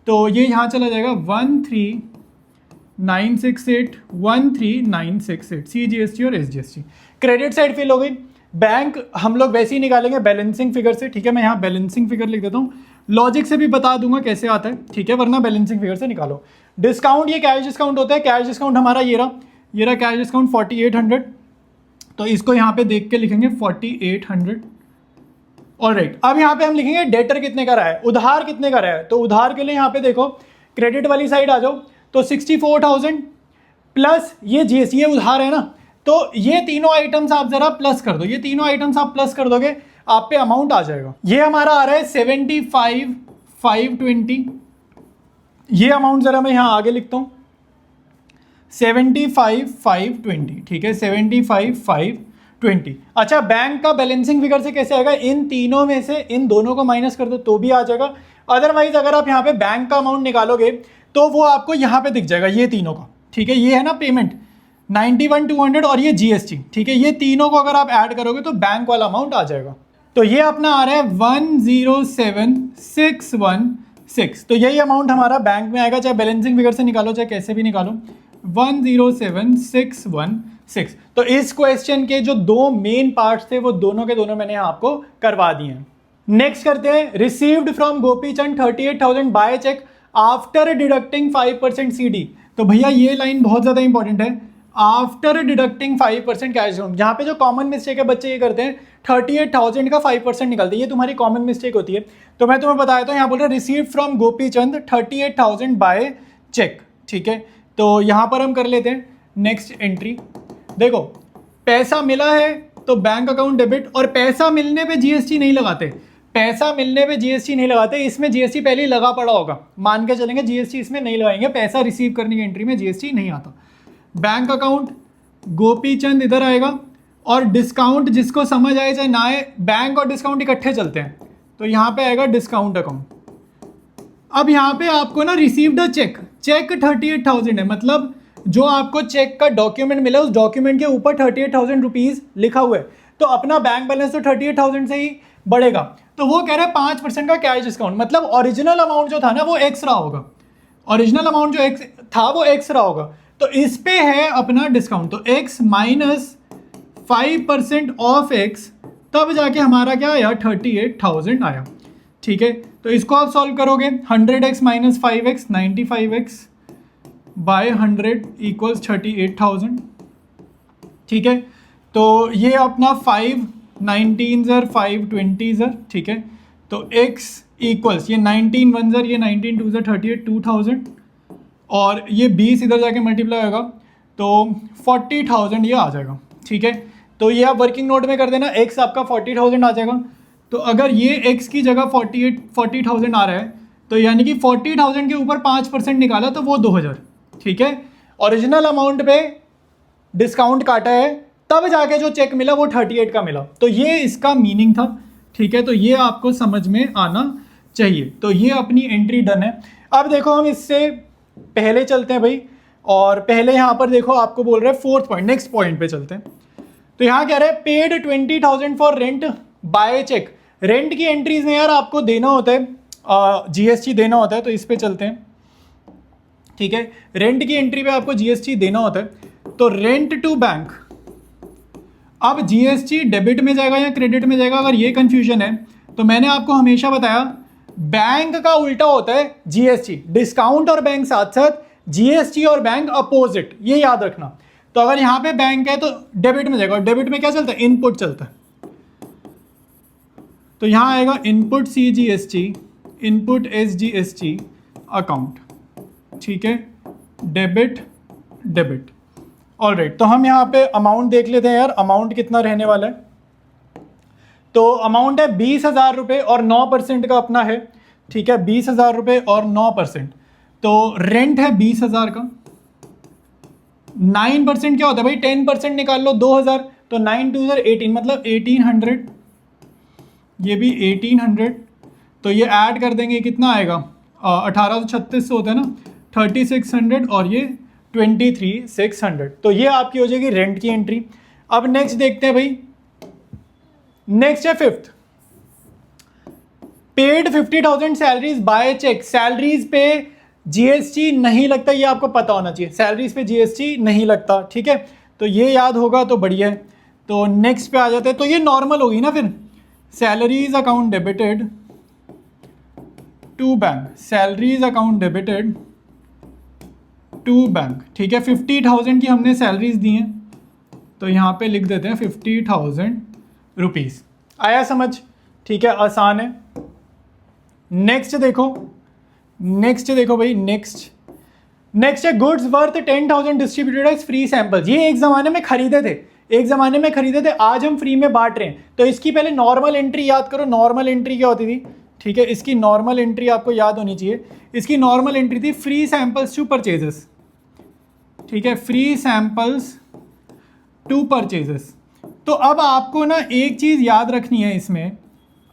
तो ये यहाँ चला जाएगा 13968 13968 CGST और SGST। क्रेडिट साइड फिल हो गई। बैंक हम लोग वैसे ही निकालेंगे बैलेंसिंग फिगर से, ठीक है। मैं यहाँ बैलेंसिंग फिगर लिख देता हूँ, लॉजिक से भी बता दूंगा कैसे आता है, ठीक है, वरना बैलेंसिंग फिगर से निकालो। डिस्काउंट, ये कैश डिस्काउंट होता है। कैश डिस्काउंट हमारा ये रहा कैश डिस्काउंट 4800, तो इसको यहाँ पे देख के लिखेंगे 4800। ऑलराइट, अब यहाँ पे हम लिखेंगे डेटर कितने का रहा है, उधार कितने का रहा है। तो उधार के लिए यहाँ पे देखो क्रेडिट वाली साइड आ जाओ, तो 64,000 प्लस ये जीएसटी, ये उधार है ना, तो ये तीनों आइटम्स आप जरा प्लस कर दो, ये तीनों आइटम्स आप प्लस कर दोगे, आप पे अमाउंट आ जाएगा। ये हमारा आ रहा है 75,520। ये अमाउंट जरा मैं यहाँ आगे लिखता हूँ 75,520, ठीक है, 75,520। अच्छा, बैंक का बैलेंसिंग फिगर से कैसे आएगा, इन तीनों में से इन दोनों को माइनस कर दो तो भी आ जाएगा। अदरवाइज अगर आप यहाँ पे बैंक का अमाउंट निकालोगे तो वो आपको यहाँ पे दिख जाएगा, ये तीनों का, ठीक है। ये है ना पेमेंट 91,200 और ये जीएसटी, ठीक है। ये तीनों को अगर आप ऐड करोगे तो बैंक वाला अमाउंट आ जाएगा। तो ये अपना आ रहा है 107,616। तो यही अमाउंट हमारा बैंक में आएगा, चाहे बैलेंसिंग फिगर से निकालो चाहे कैसे भी निकालो, 107,616। तो इस क्वेश्चन के जो दो मेन पार्ट्स थे वो दोनों के दोनों मैंने आपको करवा दिए हैं। नेक्स्ट करते हैं, received from Gopichand 38,000 by cheque after deducting 5% CD। तो भैया ये लाइन बहुत ज़्यादा इंपॉर्टेंट है, आफ्टर डिडक्टिंग 5% कैश डिस्काउंट। यहाँ पे जो कॉमन मिस्टेक है बच्चे ये करते हैं, 38,000 का 5% निकालते हैं, ये तुम्हारी कॉमन मिस्टेक होती है। तो मैं तुम्हें बताया था, यहाँ बोल रहा है received from Gopichand 38,000 by cheque, ठीक है। तो यहाँ पर हम कर लेते हैं नेक्स्ट एंट्री। देखो पैसा मिला है तो बैंक अकाउंट डेबिट, और पैसा मिलने पे जीएसटी नहीं लगाते, पैसा मिलने पे जीएसटी नहीं लगाते, इसमें जीएसटी पहले ही लगा पड़ा होगा, मान के चलेंगे जीएसटी इसमें नहीं लगाएंगे, पैसा रिसीव करने की एंट्री में जीएसटी नहीं आता। बैंक अकाउंट गोपीचंद इधर आएगा, और डिस्काउंट जिसको समझ आए चाहे ना आए, बैंक और डिस्काउंट इकट्ठे चलते हैं, तो यहाँ पे आएगा डिस्काउंट अकाउंट। अब यहाँ पे आपको ना रिसीव्ड अ चेक, चेक 38,000 है, मतलब जो आपको चेक का डॉक्यूमेंट मिला उस डॉक्यूमेंट के ऊपर 38,000 रुपीज़ लिखा हुआ है, तो अपना बैंक बैलेंस तो 38,000 से ही बढ़ेगा। तो वो कह रहा है 5% का कैश डिस्काउंट, मतलब ओरिजिनल अमाउंट जो था ना वो एक्स रहा होगा, ओरिजिनल अमाउंट जो एक्स था वो एक्स रहा होगा, तो इस पे है अपना डिस्काउंट, तो x माइनस 5% ऑफ x, तब जाके हमारा क्या आया 38,000 आया, ठीक है। तो इसको आप सॉल्व करोगे, 100x minus 5x 95x bye 100 equals 38,000, ठीक है। तो ये अपना 5 19 ज़र 5 20 ज़र, ठीक है। तो x इक्वल्स ये 19 1 ज़र, ये 19 2 ज़र 38 2,000, और ये 20 इधर जाके मल्टीप्लाई होगा तो 40,000 ये आ जाएगा, ठीक है। तो ये आप वर्किंग नोट में कर देना, x आपका 40,000 आ जाएगा। तो अगर ये x की जगह 40,000 आ रहा है, तो यानी कि 40,000 के ऊपर 5% निकाला तो वो 2,000, ठीक है। ओरिजिनल अमाउंट पे डिस्काउंट काटा है, तब जाके जो चेक मिला वो 38 का मिला, तो ये इसका मीनिंग था, ठीक है। तो ये आपको समझ में आना चाहिए। तो ये अपनी एंट्री डन है। अब देखो हम इससे पहले चलते हैं भाई, और पहले यहाँ पर देखो आपको बोल रहा है फोर्थ पॉइंट, नेक्स्ट पॉइंट पे चलते हैं। तो यहाँ कह रहा है paid 20,000 for rent by cheque. Rent की एंट्रीज में यार आपको देना होता है जीएसटी देना होता है, तो इस पे चलते हैं, ठीक है। रेंट की एंट्री पे आपको जीएसटी देना होता है, तो रेंट टू बैंक, अब जीएसटी डेबिट में जाएगा या क्रेडिट में जाएगा, अगर ये कंफ्यूजन है तो मैंने आपको हमेशा बताया बैंक का उल्टा होता है जीएसटी, डिस्काउंट और बैंक साथ साथ, जीएसटी और बैंक अपोजिट, ये याद रखना। तो अगर यहाँ पे बैंक है तो डेबिट में जाएगा, और डेबिट में क्या चलता है, इनपुट चलता है, तो यहाँ आएगा input CGST, input SGST account, ठीक है, डेबिट डेबिट। ऑलराइट, तो हम यहाँ पे अमाउंट देख लेते हैं यार, अमाउंट कितना रहने वाला है। तो अमाउंट है 20,000 रुपये और 9% का अपना है, ठीक है, 20,000 रुपये और 9%। तो रेंट है 20,000 का, 9% क्या होता है भाई, 10% निकाल लो 2,000, तो 9 2 18, मतलब 1800, ये भी 1800, तो ये ऐड कर देंगे कितना आएगा, 1836 होता है ना, 3600 और ये 23,600। तो ये आपकी हो जाएगी रेंट की एंट्री। अब नेक्स्ट देखते हैं भाई, नेक्स्ट है fifth, paid 50,000 salaries by cheque. Salaries पे जीएसटी नहीं लगता, ये आपको पता होना चाहिए, सैलरीज पे जीएसटी नहीं लगता, ठीक है, तो ये याद होगा तो बढ़िया है। तो नेक्स्ट पे आ जाते हैं, तो ये नॉर्मल होगी ना फिर, salaries account debited to bank, salaries account debited to bank, ठीक है। 50,000 की हमने सैलरीज दी हैं, तो यहाँ पे लिख देते हैं 50,000 रुपीज़। आया समझ, ठीक है, आसान है। नेक्स्ट देखो, नेक्स्ट देखो भाई, नेक्स्ट है goods worth 10,000 distributed as free samples. ये एक ज़माने में खरीदे थे, आज हम फ्री में बांट रहे हैं। तो इसकी पहले नॉर्मल एंट्री याद करो, नॉर्मल एंट्री क्या होती थी, ठीक है, इसकी नॉर्मल एंट्री आपको याद होनी चाहिए। इसकी नॉर्मल एंट्री थी फ्री सैंपल्स टू परचेजेस, ठीक है, फ्री सैंपल्स टू परचेजेस। तो अब आपको ना एक चीज़ याद रखनी है इसमें,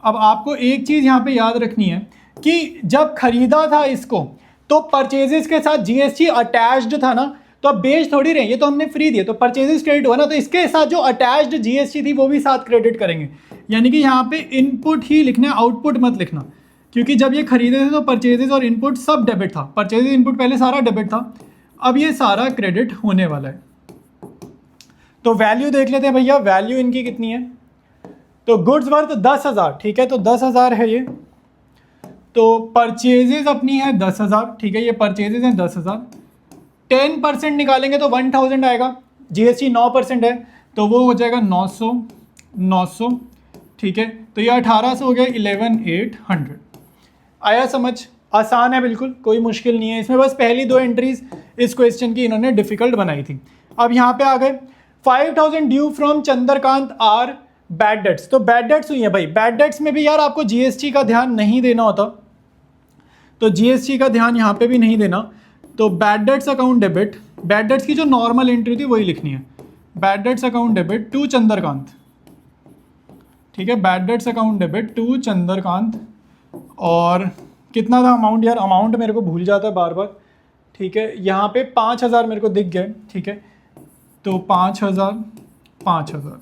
अब आपको एक चीज़ यहाँ पे याद रखनी है कि जब खरीदा था इसको तो परचेजेस के साथ जीएसटी अटैच्ड था ना, तो अब बेच थोड़ी रहे, ये तो हमने फ्री दिए, तो परचेजेस क्रेडिट हुआ ना, तो इसके साथ जो अटैच्ड जीएसटी थी वो भी साथ क्रेडिट करेंगे। यानी कि यहाँ पे इनपुट ही लिखना है, आउटपुट मत लिखना, क्योंकि जब ये खरीदे थे तो परचेजेस और इनपुट सब डेबिट था, परचेजेस इनपुट पहले सारा डेबिट था, अब ये सारा क्रेडिट होने वाला है। तो वैल्यू देख लेते हैं भैया, वैल्यू इनकी कितनी है, तो गुड्स वर्थ 10,000, ठीक है, तो 10,000 है ये, तो परचेजेज अपनी है 10,000, ठीक है, ये परचेजेज हैं 10,000, 10% निकालेंगे तो 1,000 आएगा, जीएसटी 9% है तो वो हो जाएगा 900, ठीक है, तो ये 1800 हो गया, 11,800। आया समझ, आसान है बिल्कुल, कोई मुश्किल नहीं है इसमें, बस पहली दो एंट्रीज इस क्वेश्चन की इन्होंने डिफिकल्ट बनाई थी। अब यहाँ पे आ गए 5,000 due from Chandrakant are bad debts. तो बैड डेट्स हुई है भाई, बैड डेट्स में भी यार आपको जीएसटी का ध्यान नहीं देना होता, तो जीएसटी का ध्यान यहाँ पे भी नहीं देना, तो bad debts account debit, bad debts की जो नॉर्मल एंट्री थी वही लिखनी है, bad debts account debit to Chandrakant, ठीक है, bad debts account debit to Chandrakant. और कितना था अमाउंट, यार अमाउंट मेरे को भूल जाता है बार बार, ठीक है, यहाँ पे 5,000 मेरे को दिख गए, ठीक है, तो 5,000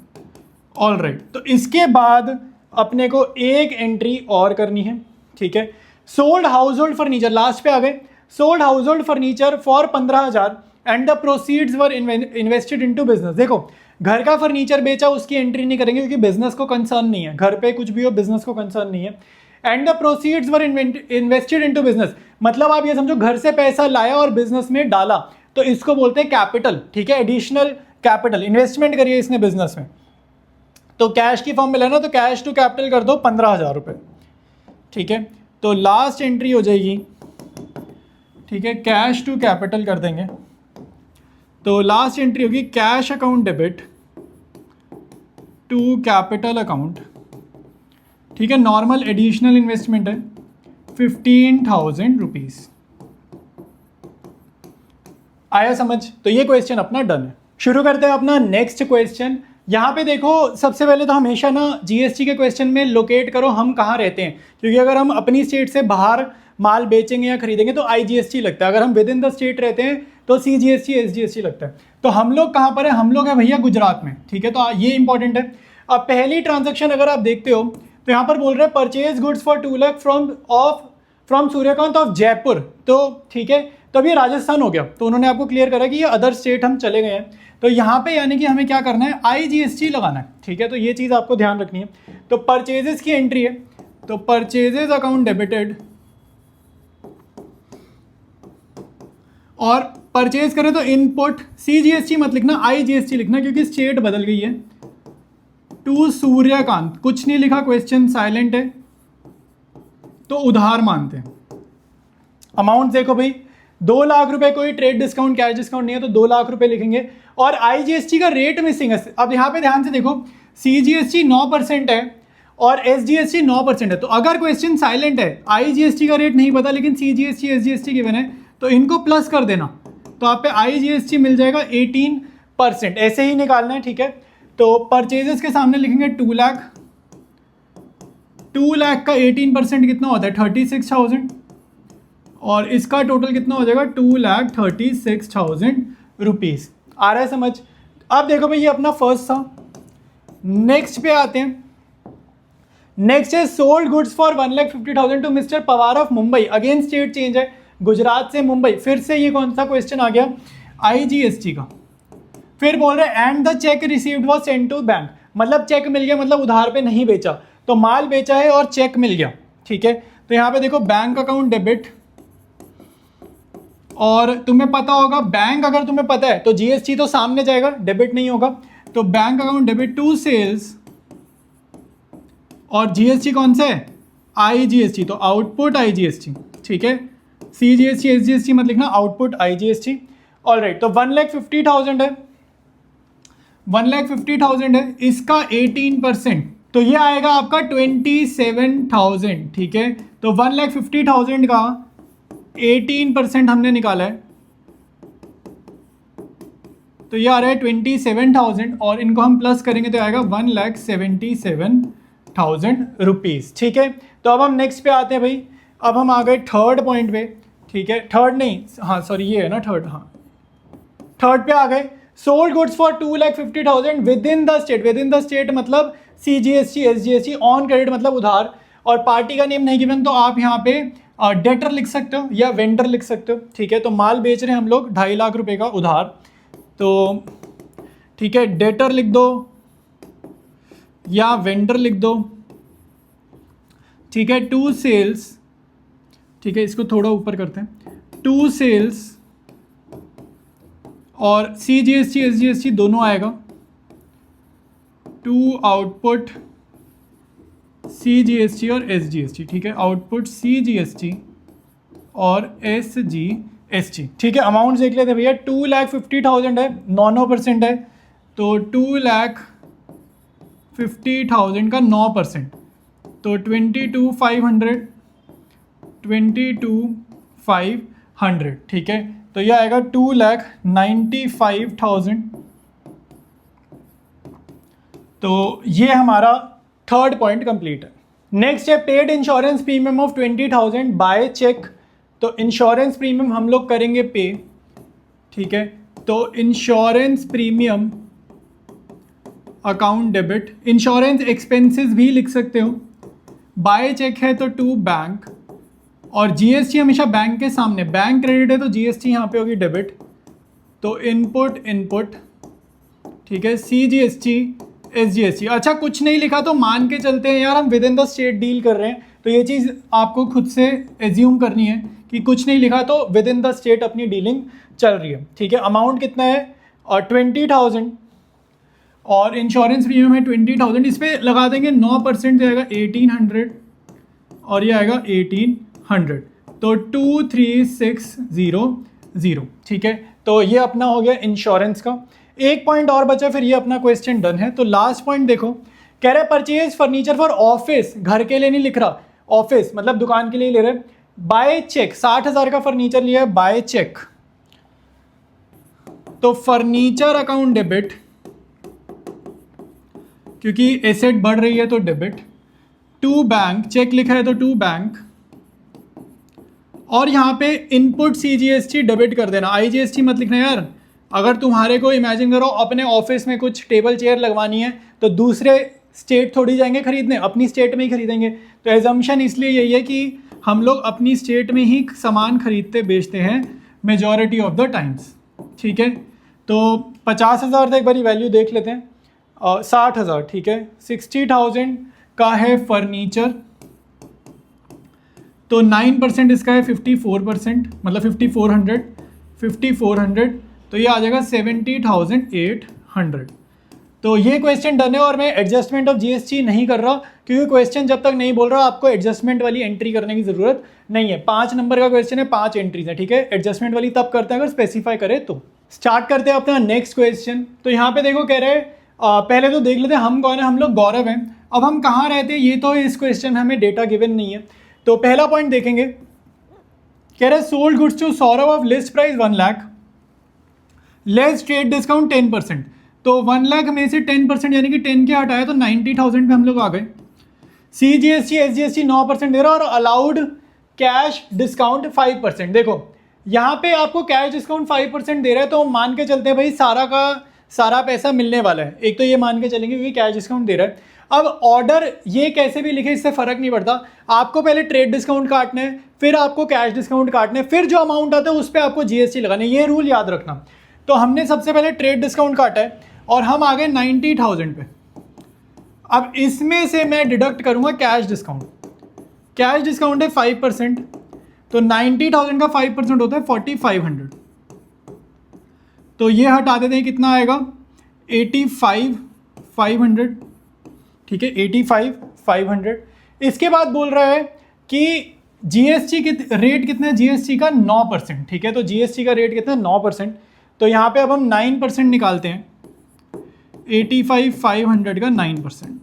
ऑल राइट। तो इसके बाद अपने को एक एंट्री और करनी है, ठीक है, sold house hold furniture, last पे आ गए, sold house hold furniture for 15,000 and the proceeds were invested into business. देखो घर का फर्नीचर बेचा, उसकी एंट्री नहीं करेंगे क्योंकि बिजनेस को कंसर्न नहीं है, घर पे कुछ भी हो बिजनेस को कंसर्न नहीं है। And the proceeds were invested into business, मतलब आप ये समझो घर से पैसा लाया और बिजनेस में डाला, तो इसको बोलते हैं कैपिटल, ठीक है, एडिशनल कैपिटल, इन्वेस्टमेंट करिए इसने बिजनेस में, तो कैश की फॉर्म में लेना, तो कैश टू कैपिटल कर दो 15,000 रुपये, ठीक है, तो लास्ट एंट्री हो जाएगी, ठीक है, कैश टू कैपिटल कर देंगे, तो लास्ट एंट्री होगी cash account debit to capital account, ठीक है, नॉर्मल एडिशनल इन्वेस्टमेंट है 15,000 रुपीज़। आया समझ, तो ये क्वेश्चन अपना डन है। शुरू करते हैं अपना नेक्स्ट क्वेश्चन। यहाँ पे देखो सबसे पहले तो हमेशा ना जीएसटी के क्वेश्चन में लोकेट करो हम कहाँ रहते हैं, क्योंकि अगर हम अपनी स्टेट से बाहर माल बेचेंगे या खरीदेंगे तो आईजीएसटी लगता है, अगर हम विद इन द स्टेट रहते हैं तो सीजीएसटी एसजीएसटी लगता है। तो हम लोग कहाँ पर है, हम लोग हैं भैया गुजरात में, ठीक है, तो ये इंपॉर्टेंट है। अब पहली ट्रांजेक्शन अगर आप देखते हो तो यहाँ पर बोल रहे हैं purchase goods for 2 lakh from Suryakant of Jaipur, तो ठीक है, तो अब ये राजस्थान हो गया, तो उन्होंने आपको क्लियर करा कि ये अदर स्टेट हम चले गए हैं, तो यहाँ पे यानी कि हमें क्या करना है, आईजीएसटी लगाना है, ठीक है, तो ये चीज़ आपको ध्यान रखनी है। तो परचेजेस की एंट्री है, तो परचेजेस अकाउंट डेबिटेड, और परचेज करें तो इनपुट सीजीएसटी मत लिखना, आईजीएसटी लिखना, क्योंकि स्टेट बदल गई है, टू सूर्यकांत, कुछ नहीं लिखा, क्वेश्चन साइलेंट है, तो उधार मानते हैं। अमाउंट देखो भाई 2 लाख रुपए, कोई ट्रेड डिस्काउंट कैश डिस्काउंट नहीं है, तो 2 लाख रुपए लिखेंगे, और आईजीएसटी का रेट मिसिंग है। अब यहाँ पे ध्यान से देखो, सीजीएसटी 9% है और एसजीएसटी 9% है, तो अगर क्वेश्चन साइलेंट है, आईजीएसटी का रेट नहीं पता लेकिन सीजीएसटी एसजीएसटी गिवन है, तो इनको प्लस कर देना, तो आप पे आईजीएसटी मिल जाएगा 18%, ऐसे ही निकालना है, ठीक है। तो परचेजेस के सामने लिखेंगे 2 लाख, 2 लाख का 18% कितना होता है 36,000, और इसका टोटल कितना हो जाएगा 2,36,000 रुपीज़। आ रहा है समझ। अब देखो भाई ये अपना फर्स्ट था। नेक्स्ट पे आते हैं। नेक्स्ट है sold goods for 1,50,000 to mister Pawar of Mumbai. Again state change है, गुजरात से मुंबई। फिर से ये कौन सा क्वेश्चन आ गया, IGST का। फिर बोल रहे and the cheque received was sent to bank, मतलब चेक मिल गया, मतलब उधार पे नहीं बेचा, तो माल बेचा है और चेक मिल गया, ठीक है। तो यहाँ पे देखो बैंक अकाउंट डेबिट, और तुम्हें पता होगा बैंक, अगर तुम्हें पता है तो GST तो सामने जाएगा, डेबिट नहीं होगा। तो bank account debit to sales, और GST कौन सा है, IGST, तो आउटपुट IGST, ठीक है। CGST SGST मत लिखना, आउटपुट IGST। ऑलराइट, तो 1,50,000 है, 1,50,000 है, इसका 18%, तो ये आएगा आपका 27,000, ठीक है। तो 1,50,000 का 18% हमने निकाला है, तो ये आ रहा है 27,000, और इनको हम प्लस करेंगे तो आएगा 1,77,000 रुपीज़, ठीक है। तो अब हम नेक्स्ट पे आते हैं भाई। अब हम आ गए थर्ड पॉइंट पे, ठीक है। थर्ड नहीं, हाँ सॉरी ये है ना थर्ड, हाँ थर्ड पे आ गए। Sold goods for 2,50,000 with in the state. With in the state मतलब CGST SGST, ऑन क्रेडिट मतलब उधार, और पार्टी का नेम नहीं गिवन, तो आप यहाँ पे डेटर लिख सकते हो या वेंडर लिख सकते हो, ठीक है। तो माल बेच रहे हैं हम लोग 2.5 लाख रुपए का उधार, तो ठीक है, डेटर लिख दो या वेंडर लिख दो, ठीक है। टू सेल्स, ठीक है, इसको थोड़ा ऊपर करते हैं, टू सेल्स, और CGST SGST दोनों आएगा, टू आउटपुट CGST और SGST, ठीक है, आउटपुट CGST और SGST, ठीक है। अमाउंट देख लेते भैया, 2,50,000 है, 9% है, तो 2,50,000 का 9%, तो 22,500, 22,500, ठीक है। तो यह आएगा 2,95,000। तो ये हमारा थर्ड पॉइंट कंप्लीट है। नेक्स्ट है paid insurance premium of 20,000 by cheque. तो इंश्योरेंस प्रीमियम हम लोग करेंगे पे, ठीक है। तो insurance premium account debit, insurance expenses भी लिख सकते हो। बाय चेक है तो टू बैंक, और GST हमेशा बैंक के सामने, बैंक क्रेडिट है तो GST यहाँ पे होगी डेबिट, तो इनपुट, ठीक है, CGST SGST। अच्छा कुछ नहीं लिखा तो मान के चलते हैं यार हम with in the state deal कर रहे हैं, तो ये चीज़ आपको खुद से एज्यूम करनी है कि कुछ नहीं लिखा तो विद इन द स्टेट अपनी डीलिंग चल रही है, ठीक है। अमाउंट कितना है, और 20,000, और इंश्योरेंस प्रीमियम है 20,000, इस पर लगा देंगे 9% आएगा 1,800, और ये आएगा 1,800, तो 23,600, ठीक है। तो ये अपना हो गया इंश्योरेंस का। एक पॉइंट और बचा, फिर ये अपना क्वेश्चन डन है। तो लास्ट पॉइंट देखो, कह रहे परचेज फर्नीचर फॉर ऑफिस, घर के लिए नहीं लिख रहा, ऑफिस मतलब दुकान के लिए ले रहे, बाय चेक 60,000 का फर्नीचर लिया है बाय चेक, तो फर्नीचर अकाउंट डेबिट, क्योंकि एसेट बढ़ रही है तो डेबिट, टू बैंक, चेक लिखा है तो टू बैंक, और यहाँ पे इनपुट CGST डेबिट कर देना, IGST मत लिखना यार। अगर तुम्हारे को इमेजिन करो अपने ऑफिस में कुछ टेबल चेयर लगवानी है तो दूसरे स्टेट थोड़ी जाएंगे खरीदने, अपनी स्टेट में ही खरीदेंगे। तो एजम्पशन इसलिए यही है कि हम लोग अपनी स्टेट में ही सामान खरीदते बेचते हैं मेजॉरिटी ऑफ द टाइम्स, ठीक है। तो 50,000 तक एक बारी वैल्यू देख लेते हैं, 60,000, ठीक है। 60,000 का है फर्नीचर, तो 9% इसका है 54%, मतलब 5,400, तो ये आ जाएगा 70,800। तो ये क्वेश्चन डन है, और मैं एडजस्टमेंट ऑफ GST नहीं कर रहा क्योंकि क्वेश्चन जब तक नहीं बोल रहा आपको एडजस्टमेंट वाली एंट्री करने की जरूरत नहीं है। 5 नंबर का क्वेश्चन है, 5 एंट्रीज है, ठीक है। एडजस्टमेंट वाली तब करते हैं अगर स्पेसिफाई करे तो। स्टार्ट करते हैं अपना नेक्स्ट क्वेश्चन। तो यहाँ पे देखो कह रहे हैं पहले तो देख लेते हैं हम कौन है, हम लोग गौरव हैं। अब हम कहाँ रहते हैं ये तो इस क्वेश्चन हमें डेटा गिवन नहीं है। तो पहला पॉइंट देखेंगे, कह रहे हैं sold goods to Saurabh of list price 1 lakh, less trade discount 10%। तो 1 लाख में से 10% यानी कि 10 के हटाया तो 90,000 पे हम लोग आ गए। CGST SGST 9% दे रहा और अलाउड कैश डिस्काउंट 5%। देखो यहाँ पे आपको कैश डिस्काउंट 5% दे रहा है, तो मान के चलते हैं भाई सारा का सारा पैसा मिलने वाला है। एक तो ये मान के चलेंगे क्योंकि कैश डिस्काउंट दे रहा है। अब ऑर्डर ये कैसे भी लिखे इससे फ़र्क नहीं पड़ता, आपको पहले ट्रेड डिस्काउंट काटना है, फिर आपको कैश डिस्काउंट काटना है, फिर जो अमाउंट आता है उस पर आपको जीएसटी लगाना है। ये रूल याद रखना। तो हमने सबसे पहले ट्रेड डिस्काउंट काटा है और हम आ गए 90,000 पे। अब इसमें से मैं डिडक्ट करूंगा कैश डिस्काउंट। कैश डिस्काउंट है 5%, तो 90,000 का 5% होता है 4,500। तो ये हटा देते हैं, कितना आएगा 85,500। ठीक है, 85,500। इसके बाद बोल रहा है कि जीएसटी की रेट कितना है, जीएसटी का 9%। ठीक है, तो जीएसटी का रेट कितना है 9%। तो यहाँ पे अब हम 9% निकालते हैं, 85,500 का 9%।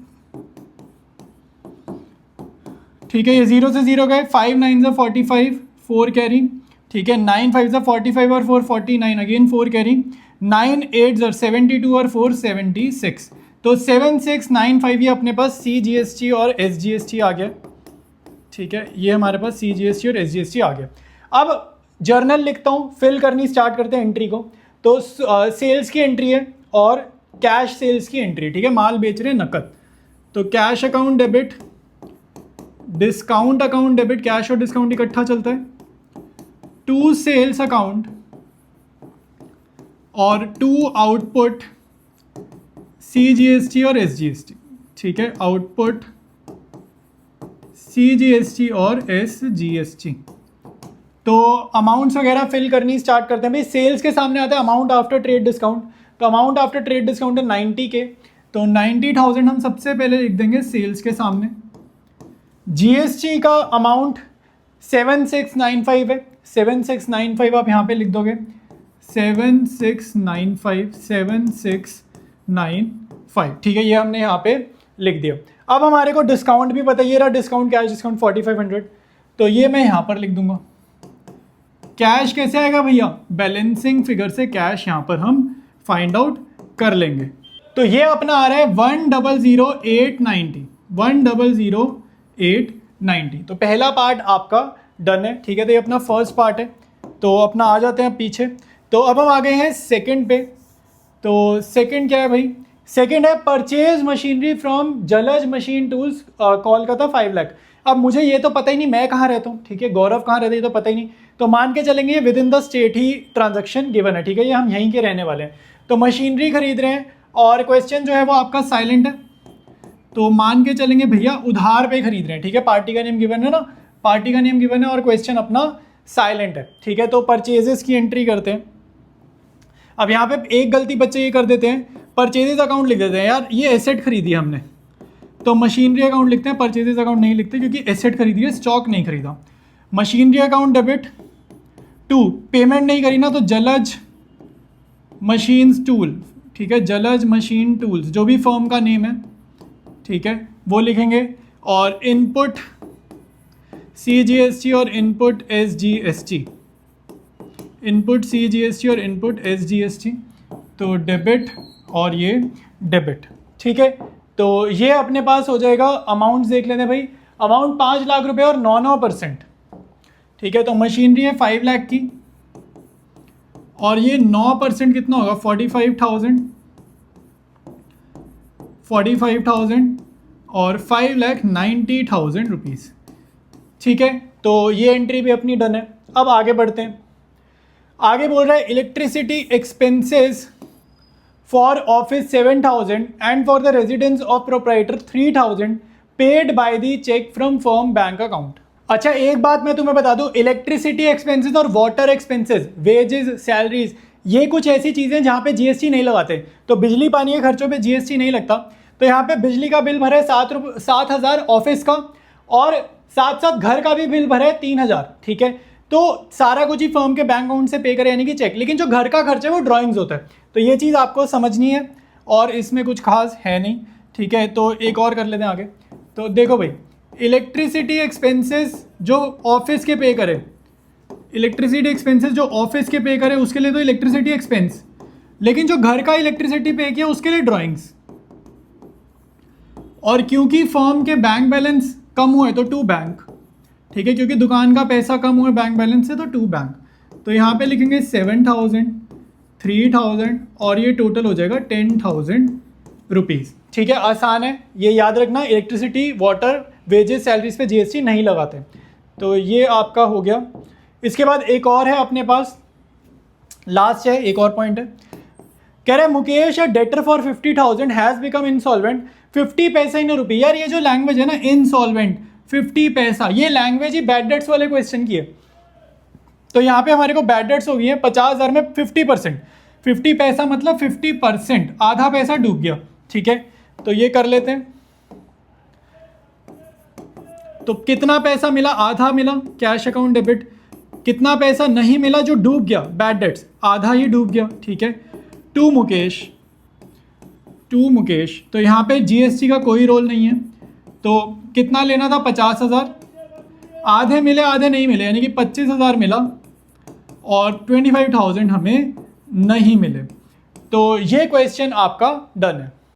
ठीक है, ये 0 से 0 गए, 5 9 से 45, 4 कैरी। ठीक है, 9 5 से 45 और 4 49, अगेन 4 कैरी। 9 8 72 और 4 76। तो 7695 ये अपने पास CGST और SGST आ गया। ठीक है, ये हमारे पास CGST और SGST आ गया। अब जर्नल लिखता हूँ, फिल करनी स्टार्ट करते हैं एंट्री को। तो सेल्स की एंट्री है और कैश सेल्स की एंट्री। ठीक है, माल बेच रहे हैं नकद, तो cash account debit, discount account debit, cash और डिस्काउंट इकट्ठा चलता है, टू सेल्स अकाउंट और टू आउटपुट CGST और SGST। ठीक है, आउटपुट CGST और SGST। तो अमाउंट्स वगैरह फिल करनी स्टार्ट करते हैं। भाई सेल्स के सामने आता है अमाउंट आफ्टर ट्रेड डिस्काउंट, तो अमाउंट आफ्टर ट्रेड डिस्काउंट है 90 के, तो 90,000 हम सबसे पहले लिख देंगे सेल्स के सामने। GST का अमाउंट 7695 है, 7695 आप यहाँ पे लिख दोगे, 7695। ठीक है, ये हमने यहाँ पे लिख दिया। अब हमारे को डिस्काउंट भी पता है, ये रहा डिस्काउंट, कैश डिस्काउंट 4,500, तो ये मैं यहाँ पर लिख दूंगा। कैश कैसे आएगा भैया, बैलेंसिंग फिगर से कैश यहाँ पर हम फाइंड आउट कर लेंगे। तो ये अपना आ रहा है 1,00890, 1,00890। तो पहला पार्ट आपका डन है। ठीक है, तो ये अपना फर्स्ट पार्ट है। तो अपना आ जाते हैं पीछे। तो अब हम आ गए हैं सेकंड पे। तो सेकंड क्या है भाई, सेकंड है purchase machinery from Jalaj machine tools Kolkata 5 lakh. अब मुझे ये तो पता ही नहीं मैं कहाँ रहता हूँ। ठीक है, गौरव कहाँ रहते हैं तो पता ही नहीं, तो मान के चलेंगे with in the state he transaction given है। ठीक है, ये हम यहीं के रहने वाले हैं। तो मशीनरी खरीद रहे हैं और क्वेश्चन जो है वो आपका साइलेंट है, तो मान के चलेंगे भैया उधार पे खरीद रहे हैं। ठीक है, पार्टी का नेम गिवन है ना, पार्टी का नेम गिवन है और क्वेश्चन अपना साइलेंट है। ठीक है, तो परचेजेस की एंट्री करते हैं। अब यहाँ पे एक गलती बच्चे ये कर देते हैं, परचेजेस अकाउंट लिख देते हैं। यार ये एसेट खरीदी है हमने, तो मशीनरी अकाउंट लिखते हैं, परचेजेस अकाउंट नहीं लिखते क्योंकि एसेट खरीदी है, स्टॉक नहीं खरीदा। Machinery account debit to, payment नहीं करी ना, तो जलज मशीन्स टूल। ठीक है, जलज मशीन टूल्स, जो भी फर्म का नेम है, ठीक है, वो लिखेंगे। और इनपुट CGST और इनपुट SGST, इनपुट CGST और इनपुट SGST, तो डेबिट और ये डेबिट। ठीक है, तो ये अपने पास हो जाएगा। अमाउंट देख लेते हैं भाई, अमाउंट 5 लाख रुपए और 9%। ठीक है, तो मशीनरी है 5 लाख की और ये 9% कितना होगा 45,000 और 5,90,000 रुपीज़। ठीक है, तो ये एंट्री भी अपनी डन है। अब आगे बढ़ते हैं। आगे बोल रहा है electricity expenses for office 7,000 and for the residence of proprietor 3,000 paid by the cheque from firm bank account. अच्छा, एक बात मैं तुम्हें बता दूं, इलेक्ट्रिसिटी एक्सपेंसेस और वाटर एक्सपेंसेस, वेजेस, सैलरीज, ये कुछ ऐसी चीज़ें जहाँ पे GST नहीं लगाते। तो बिजली पानी के खर्चों पे GST नहीं लगता। तो यहाँ पे बिजली का बिल भरा है 7,000 ऑफिस का, और साथ साथ घर का भी बिल भरा है 3,000। ठीक है, तो सारा कुछ ही फर्म के बैंक अकाउंट से पे करे यानी कि चेक, लेकिन जो घर का खर्च है वो ड्राइंग्स होता है। तो ये चीज़ आपको समझनी है और इसमें कुछ खास है नहीं। ठीक है, तो एक और कर लेते हैं आगे। तो देखो भाई, इलेक्ट्रिसिटी एक्सपेंसेस जो ऑफिस के पे करे, इलेक्ट्रिसिटी एक्सपेंसेस जो ऑफिस के पे करे उसके लिए तो इलेक्ट्रिसिटी एक्सपेंस, लेकिन जो घर का इलेक्ट्रिसिटी पे किया उसके लिए ड्राइंग्स। और क्योंकि फर्म के बैंक बैलेंस कम हुए तो टू बैंक। ठीक है, क्योंकि दुकान का पैसा कम हुआ बैंक बैलेंस से तो टू बैंक। तो यहाँ पे लिखेंगे 7,000 3000 और ये टोटल हो जाएगा 10,000 रुपीज़। ठीक है, आसान है, ये याद रखना। इलेक्ट्रिसिटी, वाटर, वेजेस, सैलरीज पे जीएसटी नहीं लगाते। तो ये आपका हो गया। इसके बाद एक और है अपने पास, लास्ट है, एक और पॉइंट है। कह रहे हैं Mukesh debtor for 50,000 has become insolvent 50 पैसा इन रुपी। यार ये जो लैंग्वेज है ना, इंसॉल्वेंट 50 पैसा, ये लैंग्वेज ही बैड डेट्स वाले क्वेश्चन की है। तो यहाँ पे हमारे को बैड डेट्स हो गई है 50,000 में 50%। 50 पैसा मतलब 50%, आधा पैसा डूब गया। ठीक है, तो ये कर लेते हैं। तो कितना पैसा मिला? आधा मिला कैश अकाउंट डेबिट। कितना पैसा नहीं मिला जो डूब गया? बैड डेट्स, आधा ही डूब गया। ठीक है, टू मुकेश। तो यहाँ पे जीएसटी का कोई रोल नहीं है। तो कितना लेना था? 50,000। आधे मिले आधे नहीं मिले, यानी कि 25,000 मिला और 25,000 हमें नहीं मिले। तो ये क्वेश्चन आपका डन है।